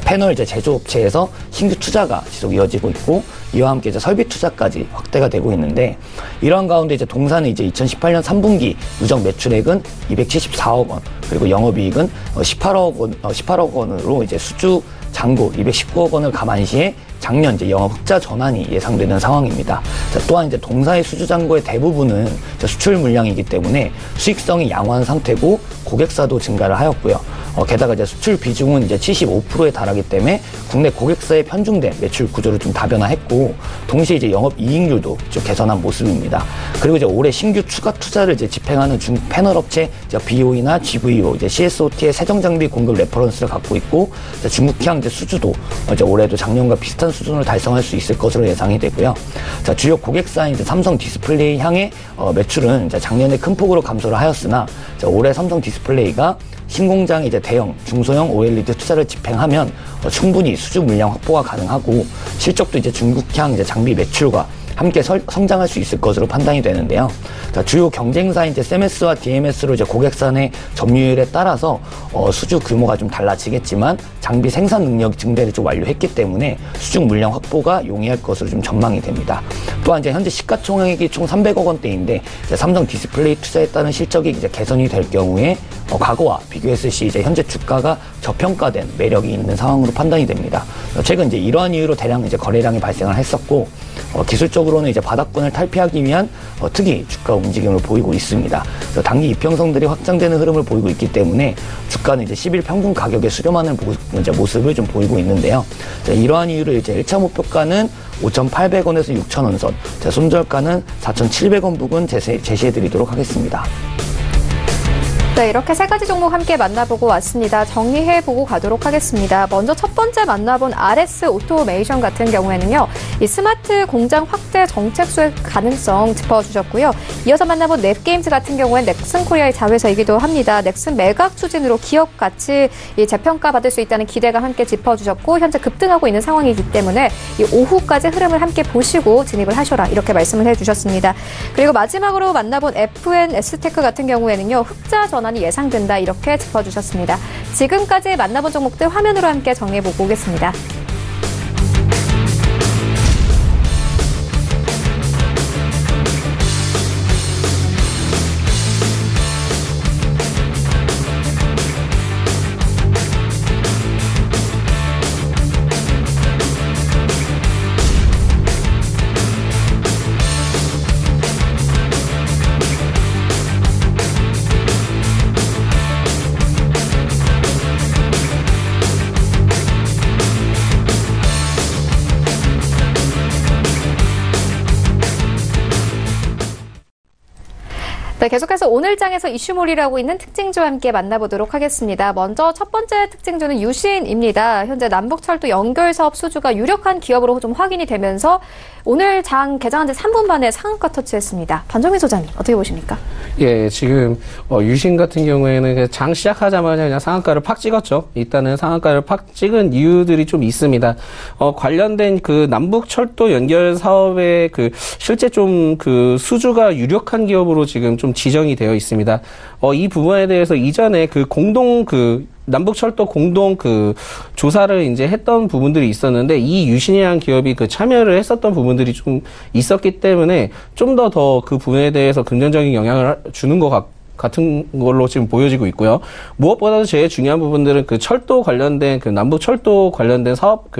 패널 이제 제조업체에서 신규 투자가 지속 이어지고 있고 이와 함께 이제 설비 투자까지 확대가 되고 있는데 이러한 가운데 이제 동사는 이제 2018년 3분기 누적 매출액은 274억 원 그리고 영업이익은 18억 원으로 이제 수주 잔고 219억 원을 감안시해 작년 이제 영업 흑자 전환이 예상되는 상황입니다. 자, 또한 이제 동사의 수주 잔고의 대부분은 수출 물량이기 때문에 수익성이 양호한 상태고 고객사도 증가를 하였고요. 게다가 이제 수출 비중은 이제 75%에 달하기 때문에 국내 고객사에 편중된 매출 구조를 좀 다변화했고 동시에 이제 영업 이익률도 좀 개선한 모습입니다. 그리고 이제 올해 신규 추가 투자를 이제 집행하는 중국 패널 업체 BOE나 GVO, 이제 CSOT의 세정 장비 공급 레퍼런스를 갖고 있고 중국향 이제 수주도 이제 올해도 작년과 비슷한 수준을 달성할 수 있을 것으로 예상이 되고요. 자, 주요 고객사인 이제 삼성 디스플레이 향의 매출은 이제 작년에 큰 폭으로 감소를 하였으나 올해 삼성 디스플레이가 신공장 이제 대형, 중소형 OLED 투자를 집행하면 충분히 수주 물량 확보가 가능하고 실적도 이제 중국향 이제 장비 매출과 함께 성장할 수 있을 것으로 판단이 되는데요. 자, 주요 경쟁사인 이제 CMS와 DMS로 이제 고객사 내 점유율에 따라서 수주 규모가 좀 달라지겠지만 장비 생산 능력 증대를 좀 완료했기 때문에 수주 물량 확보가 용이할 것으로 좀 전망이 됩니다. 또한 이제 현재 시가총액이 총 300억 원대인데 삼성 디스플레이 투자에 따른 실적이 이제 개선이 될 경우에 과거와 비교했을 시 이제 현재 주가가 저평가된 매력이 있는 상황으로 판단이 됩니다. 최근 이제 이러한 이유로 대량 이제 거래량이 발생을 했었고 기술적으로는 이제 바닥권을 탈피하기 위한 특이 주가 움직임을 보이고 있습니다. 단기 이평선들이 확장되는 흐름을 보이고 있기 때문에 주가는 이제 10일 평균 가격에 수렴하는 모습을 좀 보이고 있는데요. 이러한 이유로 이제 1차 목표가는 5,800원에서 6,000원 선, 손절가는 4,700원 부근 제시해드리도록 하겠습니다. 네, 이렇게 세 가지 종목 함께 만나보고 왔습니다. 정리해보고 가도록 하겠습니다. 먼저 첫 번째 만나본 RS 오토메이션 같은 경우에는요, 이 스마트 공장 확대 정책 수행 가능성 짚어주셨고요. 이어서 만나본 넷게임즈 같은 경우엔 넥슨 코리아의 자회사이기도 합니다. 넥슨 매각 추진으로 기업 가치 재평가 받을 수 있다는 기대가 함께 짚어주셨고, 현재 급등하고 있는 상황이기 때문에 이 오후까지 흐름을 함께 보시고 진입을 하셔라, 이렇게 말씀을 해주셨습니다. 그리고 마지막으로 만나본 FNS테크 같은 경우에는요, 흑자 전환이 예상된다, 이렇게 짚어주셨습니다. 지금까지 만나본 종목들 화면으로 함께 정리해보고 오겠습니다. 네, 계속해서 오늘 장에서 이슈몰이를 하고 있는 특징주와 함께 만나보도록 하겠습니다. 먼저 첫 번째 특징주는 유신입니다. 현재 남북철도 연결사업 수주가 유력한 기업으로 좀 확인이 되면서 오늘 장 개장한 지 3분 만에 상한가 터치했습니다. 반정민 소장님, 어떻게 보십니까? 예, 지금 유신 같은 경우에는 장 시작하자마자 그냥 상한가를 팍 찍었죠. 일단은 상한가를 팍 찍은 이유들이 좀 있습니다. 관련된 그 남북철도 연결 사업의 그 실제 좀 그 수주가 유력한 기업으로 지금 좀 지정이 되어 있습니다. 이 부분에 대해서 이전에 그 공동 남북철도 공동 조사를 이제 했던 부분들이 있었는데, 이 유신이라는 기업이 참여를 했었던 부분들이 좀 있었기 때문에 좀 더 그 부분에 대해서 긍정적인 영향을 주는 것 같은 걸로 지금 보여지고 있고요. 무엇보다도 제일 중요한 부분들은 철도 관련된 남북 철도 관련된 사업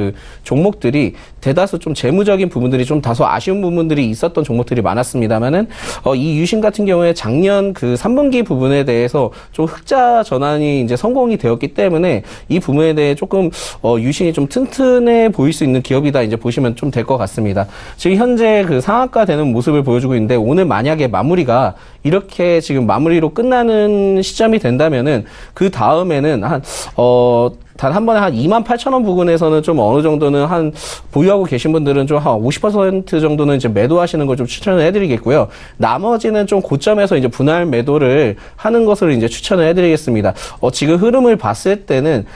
종목들이 대다수 좀 재무적인 부분들이 좀 다소 아쉬운 부분들이 있었던 종목들이 많았습니다만은 이 유신 같은 경우에 작년 3분기 부분에 대해서 좀 흑자 전환이 이제 성공이 되었기 때문에 이 부분에 대해 조금 유신이 좀 튼튼해 보일 수 있는 기업이다, 이제 보시면 좀 될 것 같습니다. 지금 현재 상한가 되는 모습을 보여주고 있는데, 오늘 만약에 마무리가 이렇게 지금 마무리로 끝나는 시점이 된다면은 그 다음에는 단 한 번에 한 28,000원 부근에서는 좀 어느 정도는 보유하고 계신 분들은 좀 한 50% 정도는 이제 매도하시는 걸 좀 추천을 해드리겠고요. 나머지는 좀 고점에서 이제 분할 매도를 하는 것을 이제 추천을 해드리겠습니다. 지금 흐름을 봤을 때는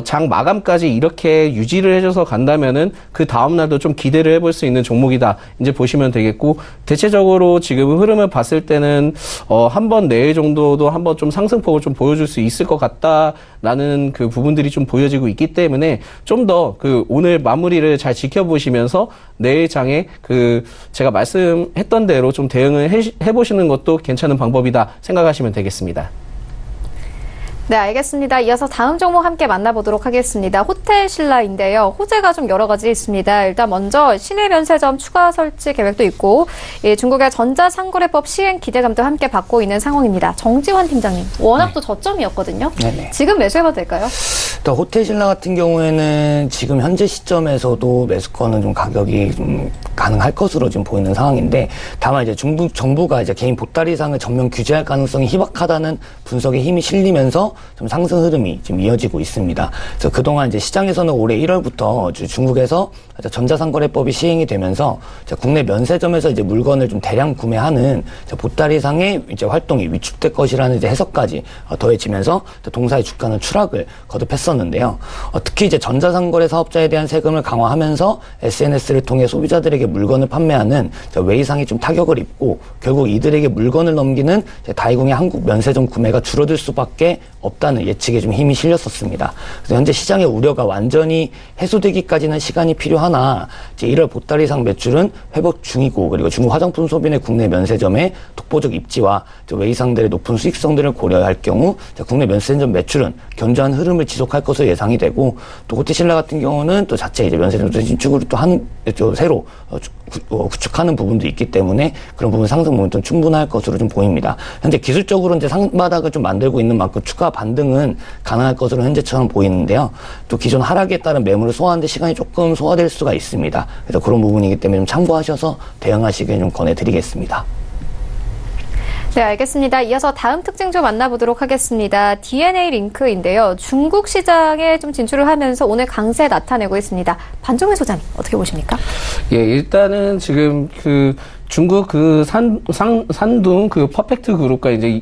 장 마감까지 이렇게 유지를 해줘서 간다면은 그 다음날도 좀 기대를 해볼 수 있는 종목이다, 이제 보시면 되겠고, 대체적으로 지금 흐름을 봤을 때는 한 번 내일 정도도 한번 좀 상승폭을 좀 보여줄 수 있을 것 같다라는 그 부분들이 좀 보여지고 있기 때문에 좀 더 오늘 마무리를 잘 지켜보시면서 내일 장에 제가 말씀했던 대로 좀 대응을 해보시는 것도 괜찮은 방법이다 생각하시면 되겠습니다. 네, 알겠습니다. 이어서 다음 종목 함께 만나보도록 하겠습니다. 호텔신라인데요. 호재가 좀 여러 가지 있습니다. 일단 먼저 시내 면세점 추가 설치 계획도 있고, 중국의 전자상거래법 시행 기대감도 함께 받고 있는 상황입니다. 정지환 팀장님, 워낙 또 저점이었거든요. 네네. 지금 매수해봐도 될까요? 또 호텔신라 같은 경우에는 지금 현재 시점에서도 매수권은 좀 가격이 좀 가능할 것으로 지금 보이는 상황인데, 다만 이제 중국 정부가 이제 개인 보따리상을 전면 규제할 가능성이 희박하다는 분석에 힘이 실리면서 좀 상승 흐름이 지금 이어지고 있습니다. 그래서 그동안 이제 시장에서는 올해 1월부터 중국에서 전자상거래법이 시행이 되면서 국내 면세점에서 이제 물건을 좀 대량 구매하는 보따리상의 이제 활동이 위축될 것이라는 이제 해석까지 더해지면서 동사의 주가는 추락을 거듭했었는데요. 특히 이제 전자상거래 사업자에 대한 세금을 강화하면서 SNS를 통해 소비자들에게 물건을 판매하는 웨이상이 좀 타격을 입고, 결국 이들에게 물건을 넘기는 다이공의 한국 면세점 구매가 줄어들 수밖에 없다는 예측에 좀 힘이 실렸었습니다. 그래서 현재 시장의 우려가 완전히 해소되기까지는 시간이 필요하나, 이제 1월 보따리상 매출은 회복 중이고, 그리고 중국 화장품 소비의 국내 면세점의 독보적 입지와 웨이상들의 높은 수익성들을 고려할 경우 국내 면세점 매출은 견조한 흐름을 지속할 것으로 예상이 되고, 또 호텔신라 같은 경우는 또 자체 이제 면세점 진출을 또 새로 구축하는 부분도 있기 때문에 그런 부분 상승 모멘텀 충분할 것으로 좀 보입니다. 현재 기술적으로 이제 상바닥을 좀 만들고 있는 만큼 추가 반등은 가능할 것으로 현재처럼 보이는데요. 또 기존 하락에 따른 매물을 소화하는데 시간이 조금 소화될 수가 있습니다. 그래서 그런 부분이기 때문에 좀 참고하셔서 대응하시길 좀 권해드리겠습니다. 네, 알겠습니다. 이어서 다음 특징 좀 만나보도록 하겠습니다. DNA 링크인데요. 중국 시장에 좀 진출을 하면서 오늘 강세 나타내고 있습니다. 반정회 소장님, 어떻게 보십니까? 예, 일단은 지금 중국 산둥 퍼펙트 그룹과 이제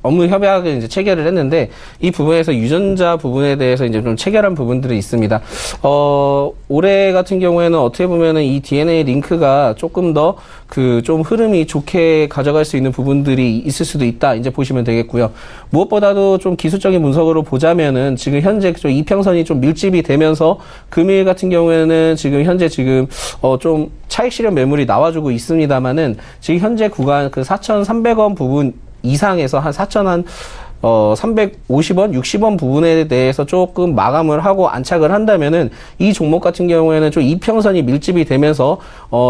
업무 협약을 이제 체결을 했는데, 이 부분에서 유전자 부분에 대해서 이제 좀 체결한 부분들이 있습니다. 올해 같은 경우에는 어떻게 보면은 이 DNA 링크가 조금 더 좀 흐름이 좋게 가져갈 수 있는 부분들이 있을 수도 있다, 이제 보시면 되겠고요. 무엇보다도 좀 기술적인 분석으로 보자면은 지금 현재 좀 이평선이 좀 밀집이 되면서 금일 같은 경우에는 현재 좀 차익 실현 매물이 나와주고 있습니다만은 지금 현재 구간 4,300원 부분 이상에서 한 350원, 60원 부분에 대해서 조금 마감을 하고 안착을 한다면은 이 종목 같은 경우에는 좀 이평선이 밀집이 되면서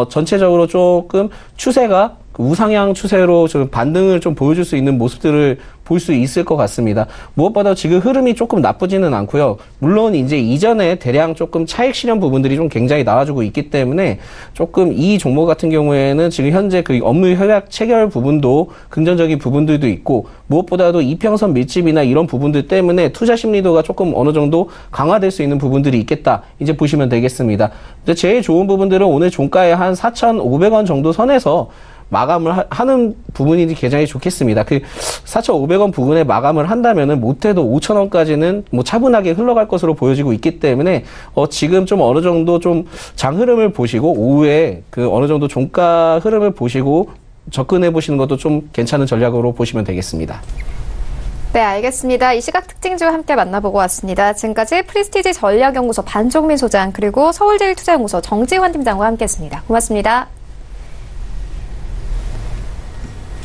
전체적으로 조금 추세가 우상향 추세로 좀 반등을 좀 보여줄 수 있는 모습들을 볼 수 있을 것 같습니다. 무엇보다 지금 흐름이 조금 나쁘지는 않고요. 물론 이제 이전에 대량 조금 차익 실현 부분들이 좀 굉장히 나와주고 있기 때문에 조금 이 종목 같은 경우에는 지금 현재 업무 협약 체결 부분도 긍정적인 부분들도 있고, 무엇보다도 이평선 밀집이나 이런 부분들 때문에 투자 심리도가 조금 어느 정도 강화될 수 있는 부분들이 있겠다, 이제 보시면 되겠습니다. 근데 제일 좋은 부분들은 오늘 종가에 한 4,500원 정도 선에서 마감을 하는 부분이 굉장히 좋겠습니다. 4,500원 부분에 마감을 한다면은 못해도 5,000원까지는 뭐 차분하게 흘러갈 것으로 보여지고 있기 때문에 지금 좀 어느 정도 좀 장 흐름을 보시고 오후에 어느 정도 종가 흐름을 보시고 접근해 보시는 것도 좀 괜찮은 전략으로 보시면 되겠습니다. 네, 알겠습니다. 이 시각 특징 좀 함께 만나보고 왔습니다. 지금까지 프리스티지 전략연구소 반종민 소장, 그리고 서울제일투자연구소 정지환 팀장과 함께했습니다. 고맙습니다.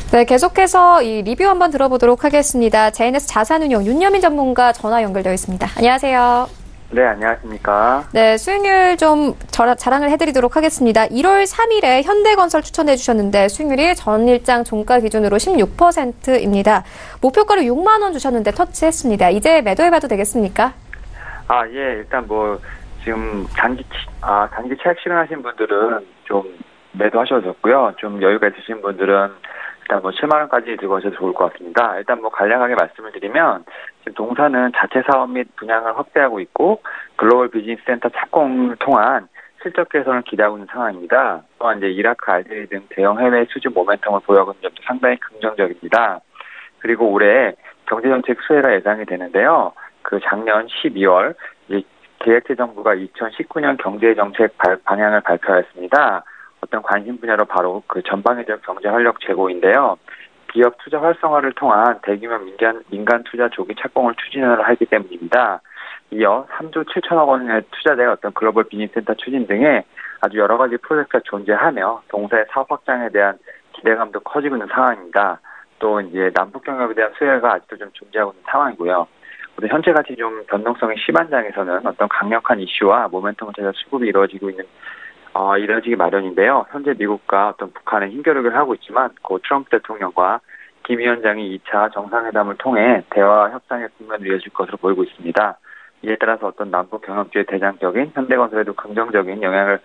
네, 계속해서 이 리뷰 한번 들어보도록 하겠습니다. JNS 자산운용 윤여민 전문가 전화 연결되어 있습니다. 안녕하세요. 네, 안녕하십니까. 네, 수익률 좀 자랑을 해드리도록 하겠습니다. 1월 3일에 현대건설 추천해 주셨는데 수익률이 전일장 종가 기준으로 16%입니다. 목표가로 6만 원 주셨는데 터치했습니다. 이제 매도해봐도 되겠습니까? 예, 일단 지금 단기 차익 실현하신 분들은 좀 매도하셔도 좋고요. 좀 여유가 있으신 분들은 일단 7만 원까지 들고 가셔도 좋을 것 같습니다. 일단 간략하게 말씀을 드리면, 지금 동사는 자체 사업 및 분양을 확대하고 있고, 글로벌 비즈니스 센터 착공을 통한 실적 개선을 기대하고 있는 상황입니다. 또한 이제 이라크, 알제리 등 대형 해외 수주 모멘텀을 보여오는 점도 상당히 긍정적입니다. 그리고 올해 경제정책 수혜가 예상이 되는데요. 작년 12월, 기획재정부가 2019년 경제정책 방향을 발표하였습니다. 어떤 관심 분야로 바로 전방위적 경제 활력 제고인데요. 기업 투자 활성화를 통한 대규모 민간 투자 조기 착공을 추진을 하기 때문입니다. 이어 3조 7천억 원의 투자된 어떤 글로벌 비즈니스 센터 추진 등의 아주 여러 가지 프로젝트가 존재하며 동사의 사업 확장에 대한 기대감도 커지고 있는 상황입니다. 또 이제 남북 경협에 대한 수혜가 아직도 좀 존재하고 있는 상황이고요. 현재 같이 좀 변동성이 심한 장에서는 어떤 강력한 이슈와 모멘텀을 찾아 수급이 이뤄지기 마련인데요. 현재 미국과 어떤 북한은 힘겨루기를 하고 있지만 고 트럼프 대통령과 김 위원장이 2차 정상회담을 통해 대화 협상의 국면을 이어질 것으로 보이고 있습니다. 이에 따라서 어떤 남북 경협주의 대장격인 현대건설에도 긍정적인 영향을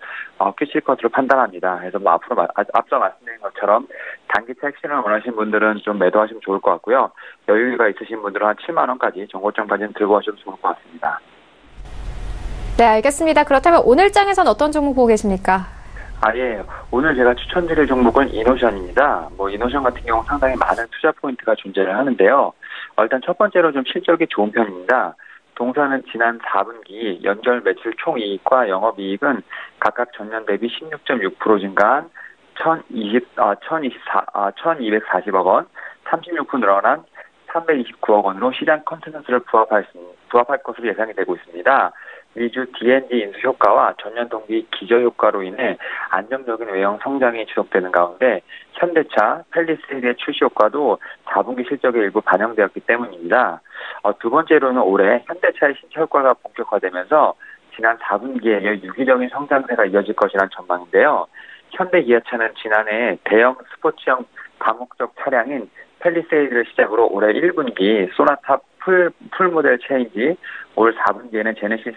끼칠 것으로 판단합니다. 그래서 앞으로 앞서 말씀드린 것처럼 단기 차익 실현을 원하시는 분들은 좀 매도하시면 좋을 것 같고요. 여유가 있으신 분들은 한 7만 원까지 정고점까지는 들고 가셔도 좋을 것 같습니다. 네, 알겠습니다. 그렇다면 오늘 장에서는 어떤 종목 보고 계십니까? 예. 오늘 제가 추천드릴 종목은 이노션입니다. 이노션 같은 경우 상당히 많은 투자 포인트가 존재를 하는데요. 일단 첫 번째로 좀 실적이 좋은 편입니다. 동사는 지난 4분기 연결 매출 총이익과 영업이익은 각각 전년 대비 16.6% 증가한 1,240억 원, 36% 늘어난 329억 원으로 시장 컨센서스를 부합할 것으로 예상이 되고 있습니다. 미주 D&D 인수 효과와 전년 동기 기저 효과로 인해 안정적인 외형 성장이 지속되는 가운데 현대차, 펠리세이드의 출시 효과도 4분기 실적에 일부 반영되었기 때문입니다. 두 번째로는 올해 현대차의 신차 효과가 본격화되면서 지난 4분기에 유기적인 성장세가 이어질 것이라는 전망인데요. 현대기아차는 지난해 대형 스포츠형 다목적 차량인 펠리세이드를 시작으로 올해 1분기 소나타 풀 모델 체인지, 올 4분기에는 제네시스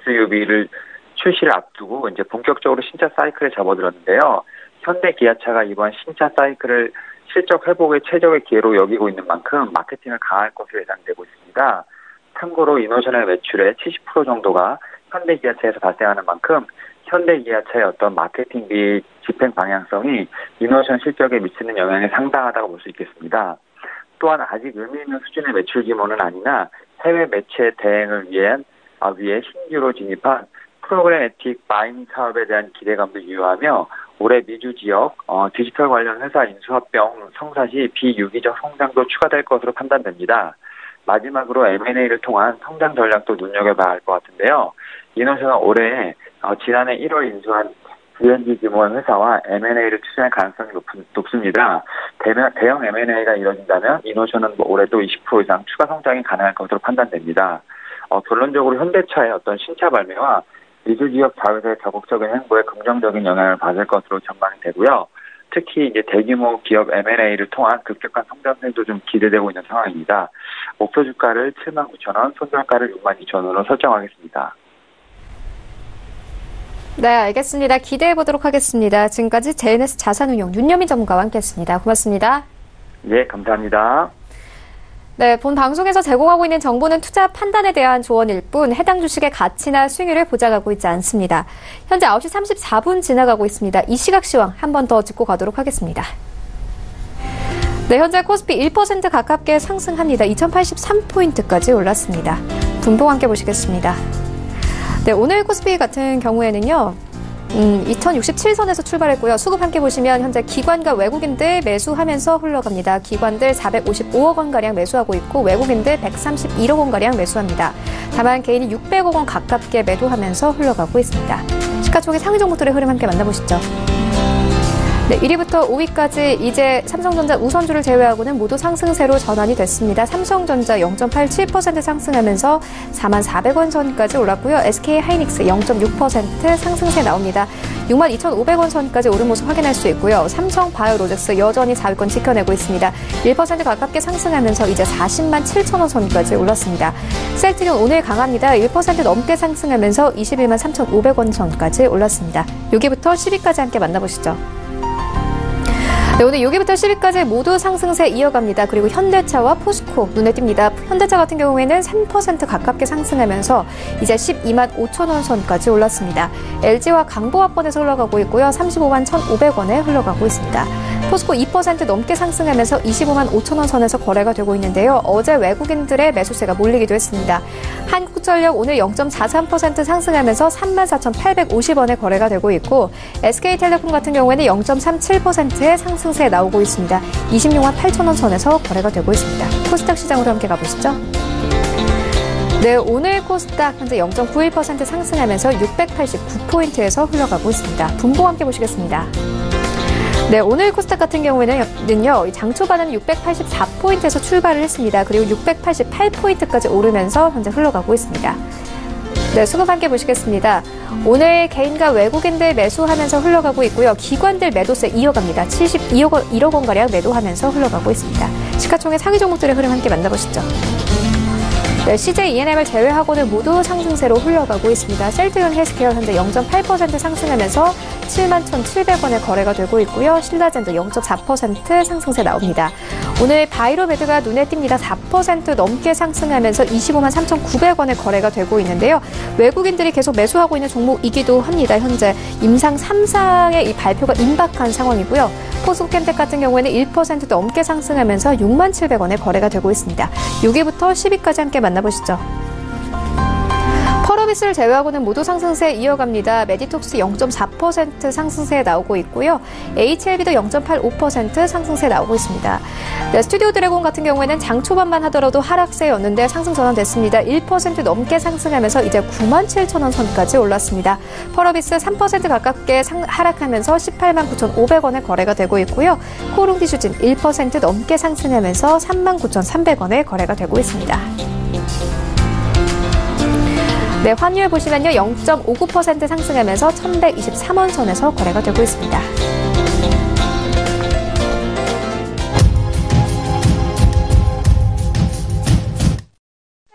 SUV를 출시를 앞두고 이제 본격적으로 신차 사이클에 접어들었는데요. 현대 기아차가 이번 신차 사이클을 실적 회복의 최적의 기회로 여기고 있는 만큼 마케팅을 강화할 것으로 예상되고 있습니다. 참고로 이노션의 매출의 70% 정도가 현대기아차에서 발생하는 만큼 현대기아차의 어떤 마케팅비 집행 방향성이 이노션 실적에 미치는 영향이 상당하다고 볼 수 있겠습니다. 또한 아직 의미 있는 수준의 매출 규모는 아니나 해외 매체 대행을 위해 신규로 진입한 프로그래매틱 바잉 사업에 대한 기대감도 유효하며 올해 미주 지역 디지털 관련 회사 인수합병 성사 시 비유기적 성장도 추가될 것으로 판단됩니다. 마지막으로 M&A를 통한 성장 전략도 눈여겨봐야 할 것 같은데요. 이노션은 올해 지난해 1월 인수한 VNG 규모의 회사와 M&A를 추진할 가능성이 높습니다. 대형 M&A가 이뤄진다면 이노션은 올해도 20% 이상 추가 성장이 가능할 것으로 판단됩니다. 결론적으로 현대차의 어떤 신차 발매와 미주 지역 자회사의 적극적인 행보에 긍정적인 영향을 받을 것으로 전망이 되고요. 특히 이제 대규모 기업 M&A를 통한 급격한 성장세도 좀 기대되고 있는 상황입니다. 목표 주가를 79,000원, 손절가를 62,000원으로 설정하겠습니다. 네, 알겠습니다. 기대해 보도록 하겠습니다. 지금까지 JNS 자산운용 윤여민 전문가와 함께했습니다. 고맙습니다. 네, 감사합니다. 네, 본 방송에서 제공하고 있는 정보는 투자 판단에 대한 조언일 뿐 해당 주식의 가치나 수익률을 보장하고 있지 않습니다. 현재 9시 34분 지나가고 있습니다. 이 시각 시황 한 번 더 짚고 가도록 하겠습니다. 네, 현재 코스피 1% 가깝게 상승합니다. 2083포인트까지 올랐습니다. 분봉 함께 보시겠습니다. 네, 오늘 코스피 같은 경우에는요. 2067선에서 출발했고요. 수급 함께 보시면 현재 기관과 외국인들 매수하면서 흘러갑니다. 기관들 455억 원가량 매수하고 있고 외국인들 131억 원가량 매수합니다. 다만 개인이 600억 원 가깝게 매도하면서 흘러가고 있습니다. 시가총액 상위 종목들의 흐름 함께 만나보시죠. 네, 1위부터 5위까지 이제 삼성전자 우선주를 제외하고는 모두 상승세로 전환이 됐습니다. 삼성전자 0.87% 상승하면서 44,000원 선까지 올랐고요. SK하이닉스 0.6% 상승세 나옵니다. 62,500원 선까지 오른 모습 확인할 수 있고요. 삼성바이오로직스 여전히 4위권 지켜내고 있습니다. 1% 가깝게 상승하면서 이제 407,000원 선까지 올랐습니다. 셀트리온 오늘 강합니다. 1% 넘게 상승하면서 213,500원 선까지 올랐습니다. 6위부터 10위까지 함께 만나보시죠. 네, 오늘 6위부터 10위까지 모두 상승세 이어갑니다. 그리고 현대차와 포스코 눈에 띕니다. 현대차 같은 경우에는 3% 가깝게 상승하면서 이제 125,000원 선까지 올랐습니다. LG와 강보합권에서 흘러가고 있고요. 351,500원에 흘러가고 있습니다. 포스코 2% 넘게 상승하면서 255,000원 선에서 거래가 되고 있는데요. 어제 외국인들의 매수세가 몰리기도 했습니다. 한국전력 오늘 0.43% 상승하면서 34,850원에 거래가 되고 있고 SK텔레콤 같은 경우에는 0.37%의 상승세 나오고 있습니다. 268,000원 선에서 거래가 되고 있습니다. 코스닥 시장으로 함께 가보시죠. 네, 오늘 코스닥 현재 0.91% 상승하면서 689포인트에서 흘러가고 있습니다. 분봉 함께 보시겠습니다. 네, 오늘 코스닥 같은 경우에는요, 장 초반에는 684포인트에서 출발을 했습니다. 그리고 688포인트까지 오르면서 현재 흘러가고 있습니다. 네, 수급 함께 보시겠습니다. 오늘 개인과 외국인들 매수하면서 흘러가고 있고요. 기관들 매도세 이어갑니다. 1억 원가량 매도하면서 흘러가고 있습니다. 시가총액 상위 종목들의 흐름 함께 만나보시죠. 네, CJ E&M을 제외하고는 모두 상승세로 흘러가고 있습니다. 셀트리온 헬스케어 현재 0.8% 상승하면서 71,700원에 거래가 되고 있고요. 신라젠도 0.4% 상승세 나옵니다. 오늘 바이로메드가 눈에 띕니다. 4% 넘게 상승하면서 253,900원에 거래가 되고 있는데요. 외국인들이 계속 매수하고 있는 종목이기도 합니다. 현재 임상 3상의 이 발표가 임박한 상황이고요. 포스코캠텍 같은 경우에는 1% 넘게 상승하면서 67,000원에 거래가 되고 있습니다. 6위부터 10위까지 함께 만나보시죠. 펄어비스를 제외하고는 모두 상승세 이어갑니다. 메디톡스 0.4% 상승세 나오고 있고요. HLB도 0.85% 상승세 나오고 있습니다. 네, 스튜디오 드래곤 같은 경우에는 장 초반만 하더라도 하락세였는데 상승 전환됐습니다. 1% 넘게 상승하면서 이제 97,000원 선까지 올랐습니다. 펄어비스 3% 가깝게 하락하면서 189,500원에 거래가 되고 있고요. 코롱디슈진 1% 넘게 상승하면서 39,300원에 거래가 되고 있습니다. 네, 환율 보시면요. 0.59% 상승하면서 1,123원 선에서 거래가 되고 있습니다.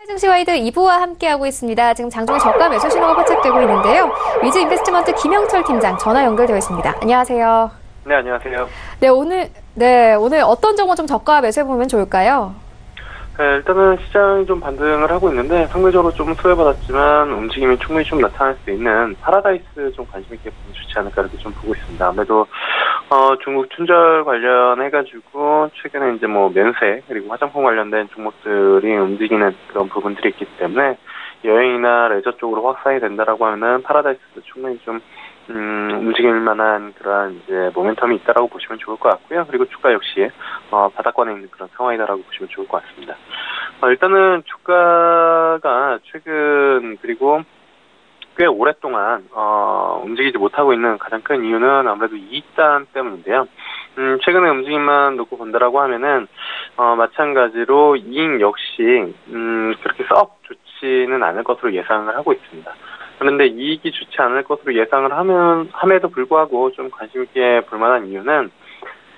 증시와이드 2부와 함께하고 있습니다. 지금 장중에 저가 매수 신호가 포착되고 있는데요. 위즈 인베스트먼트 김영철 팀장 전화 연결되어 있습니다. 안녕하세요. 네, 안녕하세요. 네, 오늘 네, 오늘 어떤 종목 좀 저가 매수해보면 좋을까요? 네, 일단은 시장이 좀 반등을 하고 있는데 상대적으로 좀 수혜받았지만 움직임이 충분히 좀 나타날 수 있는 파라다이스 좀 관심 있게 보면 좋지 않을까 이렇게 좀 보고 있습니다. 아무래도 중국 춘절 관련해가지고 최근에 이제 뭐 면세 그리고 화장품 관련된 종목들이 움직이는 그런 부분들이 있기 때문에 여행이나 레저 쪽으로 확산이 된다라고 하면은 파라다이스도 충분히 좀 움직일 만한 그런 이제 모멘텀이 있다라고 보시면 좋을 것 같고요. 그리고 주가 역시 바닥권에 있는 그런 상황이다라고 보시면 좋을 것 같습니다. 일단은 주가가 최근 그리고 꽤 오랫동안 움직이지 못하고 있는 가장 큰 이유는 아무래도 이익단 때문인데요. 최근에 움직임만 놓고 본다라고 하면은 마찬가지로 이익 역시 그렇게 썩 좋지는 않을 것으로 예상을 하고 있습니다. 그런데 이익이 좋지 않을 것으로 예상을 함에도 불구하고 좀 관심 있게 볼 만한 이유는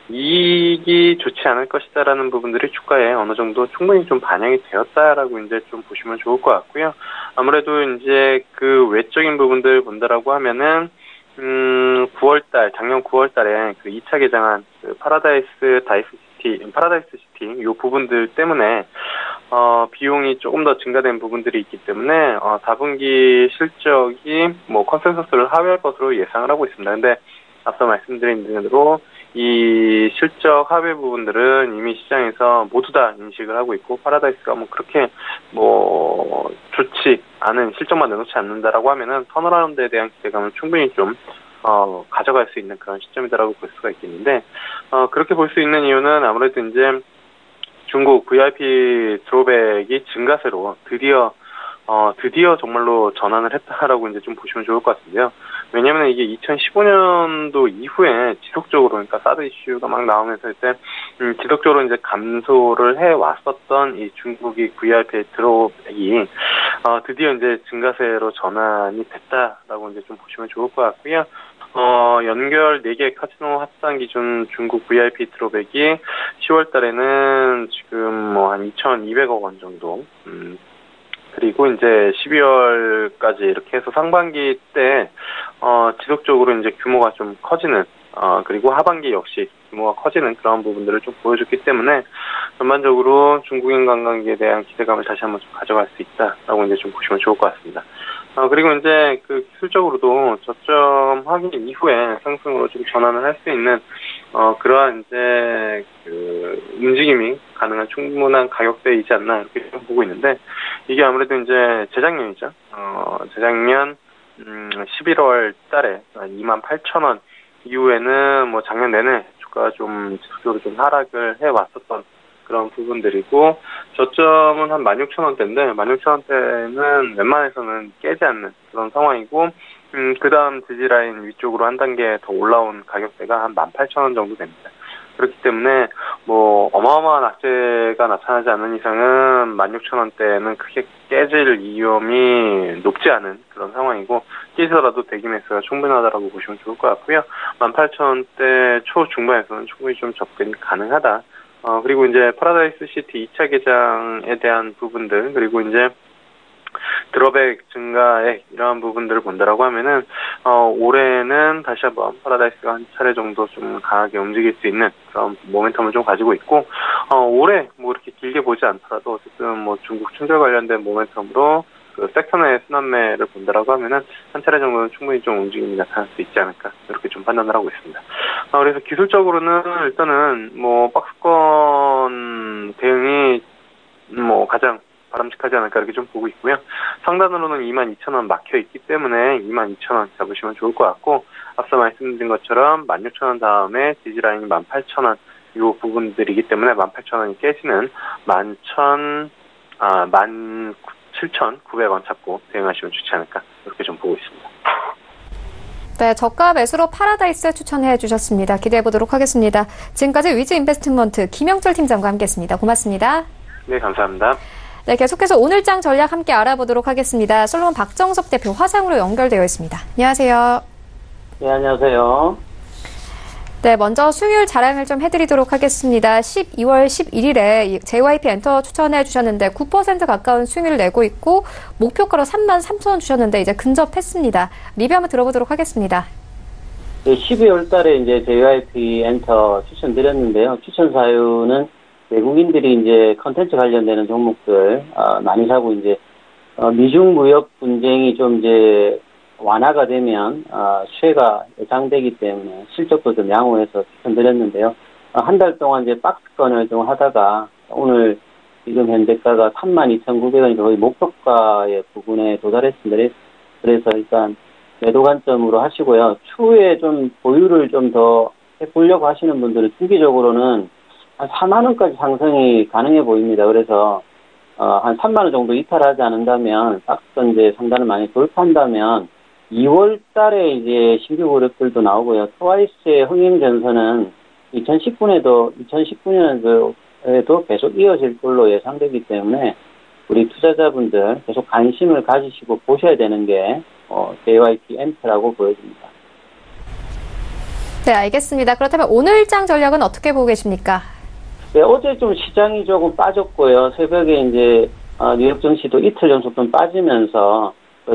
이익이 좋지 않을 것이다라는 부분들이 주가에 어느 정도 충분히 좀 반영이 되었다라고 이제 좀 보시면 좋을 것 같고요. 아무래도 이제 그 외적인 부분들 본다라고 하면은 9월달 작년 9월달에 그 2차 개장한 그 파라다이스 시티 요 부분들 때문에 비용이 조금 더 증가된 부분들이 있기 때문에 4분기 실적이 뭐 컨센서스를 하회할 것으로 예상을 하고 있습니다. 근데 앞서 말씀드린 대로 이 실적 하회 부분들은 이미 시장에서 모두 다 인식을 하고 있고 파라다이스가 뭐 그렇게 뭐 좋지 않은 실적만 내놓지 않는다라고 하면은 턴어라운드에 대한 기대감을 충분히 좀 가져갈 수 있는 그런 시점이다라고 볼 수가 있겠는데 그렇게 볼 수 있는 이유는 아무래도 이제 중국 VIP 드롭백이 증가세로 드디어 정말로 전환을 했다라고 이제 좀 보시면 좋을 것 같은데요. 왜냐면 이게 2015년도 이후에 지속적으로, 그러니까 사드 이슈가 막 나오면서 그때, 지속적으로 이제 감소를 해 왔었던 이 중국이 VIP 드롭백이, 드디어 이제 증가세로 전환이 됐다라고 이제 좀 보시면 좋을 것 같고요. 연결 4개 카지노 합산 기준 중국 VIP 드롭백이 10월 달에는 지금 뭐 한 2,200억 원 정도, 그리고 이제 12월까지 이렇게 해서 상반기 때, 지속적으로 이제 규모가 좀 커지는, 그리고 하반기 역시 규모가 커지는 그런 부분들을 좀 보여줬기 때문에 전반적으로 중국인 관광객에 대한 기대감을 다시 한번 좀 가져갈 수 있다라고 이제 좀 보시면 좋을 것 같습니다. 그리고 이제 그 기술적으로도 저점 확인 이후에 상승으로 좀 전환을 할 수 있는, 그러한 이제 그 움직임이 가능한 충분한 가격대이지 않나 이렇게 좀 보고 있는데, 이게 아무래도 이제 재작년이죠. 재작년 11월 달에 28,000원 이후에는 뭐 작년 내내 주가가 좀 지속적으로 좀 하락을 해왔었던 그런 부분들이고, 저점은 한 16,000원대인데 16,000원대는 웬만해서는 깨지 않는 그런 상황이고, 그 다음 지지라인 위쪽으로 한 단계 더 올라온 가격대가 한 18,000원 정도 됩니다. 그렇기 때문에 뭐 어마어마한 악재가 나타나지 않는 이상은 16,000원대는 크게 깨질 위험이 높지 않은 그런 상황이고, 깨서라도 대기 매수가 충분하다라고 보시면 좋을 것 같고요. 18,000원대 초중반에서는 충분히 좀 접근이 가능하다. 그리고 이제 파라다이스 시티 2차 개장에 대한 부분들, 그리고 이제 드롭백 증가액 이러한 부분들을 본다라고 하면은 올해는 다시 한번 파라다이스가 한 차례 정도 좀 강하게 움직일 수 있는 그런 모멘텀을 좀 가지고 있고, 올해 뭐 이렇게 길게 보지 않더라도 어쨌든 뭐 중국 춘절 관련된 모멘텀으로 그 섹터 내 순환매를 본다라고 하면은 한 차례 정도는 충분히 좀 움직임이 나타날 수 있지 않을까 이렇게 좀 판단을 하고 있습니다. 그래서 기술적으로는 일단은 뭐 박스권 대응이 뭐 가장 바람직하지 않을까 이렇게 좀 보고 있고요. 상단으로는 22,000원 막혀 있기 때문에 22,000원 잡으시면 좋을 것 같고, 앞서 말씀드린 것처럼 16,000원 다음에 지지라인이 18,000원 이 부분들이기 때문에 18,000원이 깨지는 17,900원 잡고 대응하시면 좋지 않을까 이렇게 좀 보고 있습니다. 네, 저가 매수로 파라다이스 추천해 주셨습니다. 기대해 보도록 하겠습니다. 지금까지 위즈 인베스트먼트 김영철 팀장과 함께했습니다. 고맙습니다. 네, 감사합니다. 네, 계속해서 오늘장 전략 함께 알아보도록 하겠습니다. 솔로몬 박정석 대표 화상으로 연결되어 있습니다. 안녕하세요. 네, 안녕하세요. 네, 먼저 수익률 자랑을 좀 해드리도록 하겠습니다. 12월 11일에 JYP 엔터 추천해 주셨는데 9% 가까운 수익률을 내고 있고, 목표가로 33,000원 주셨는데 이제 근접했습니다. 리뷰 한번 들어보도록 하겠습니다. 12월 달에 이제 JYP 엔터 추천드렸는데요. 추천 사유는 외국인들이 이제 컨텐츠 관련되는 종목들, 많이 사고 이제, 미중 무역 분쟁이 좀 이제 완화가 되면, 수혜가 예상되기 때문에 실적도 좀 양호해서 추천드렸는데요. 한 달 동안 이제 박스권을 좀 하다가 오늘 지금 현재가가 32,900원이 거의 목표가의 부분에 도달했습니다. 그래서 일단 매도 관점으로 하시고요. 추후에 좀 보유를 좀 더 해보려고 하시는 분들은 중기적으로는 한 4만 원까지 상승이 가능해 보입니다. 그래서 한 3만 원 정도 이탈하지 않는다면 박스권 이제 상단을 많이 돌파한다면 2월 달에 이제 신규 그룹들도 나오고요. 트와이스의 흥행 전선은 2019년에도 계속 이어질 걸로 예상되기 때문에 우리 투자자분들 계속 관심을 가지시고 보셔야 되는 게 JYP 엔터라고 보여집니다. 네, 알겠습니다. 그렇다면 오늘장 전략은 어떻게 보고 계십니까? 네, 어제 좀 시장이 조금 빠졌고요. 새벽에 이제 뉴욕 증시도 이틀 연속 좀 빠지면서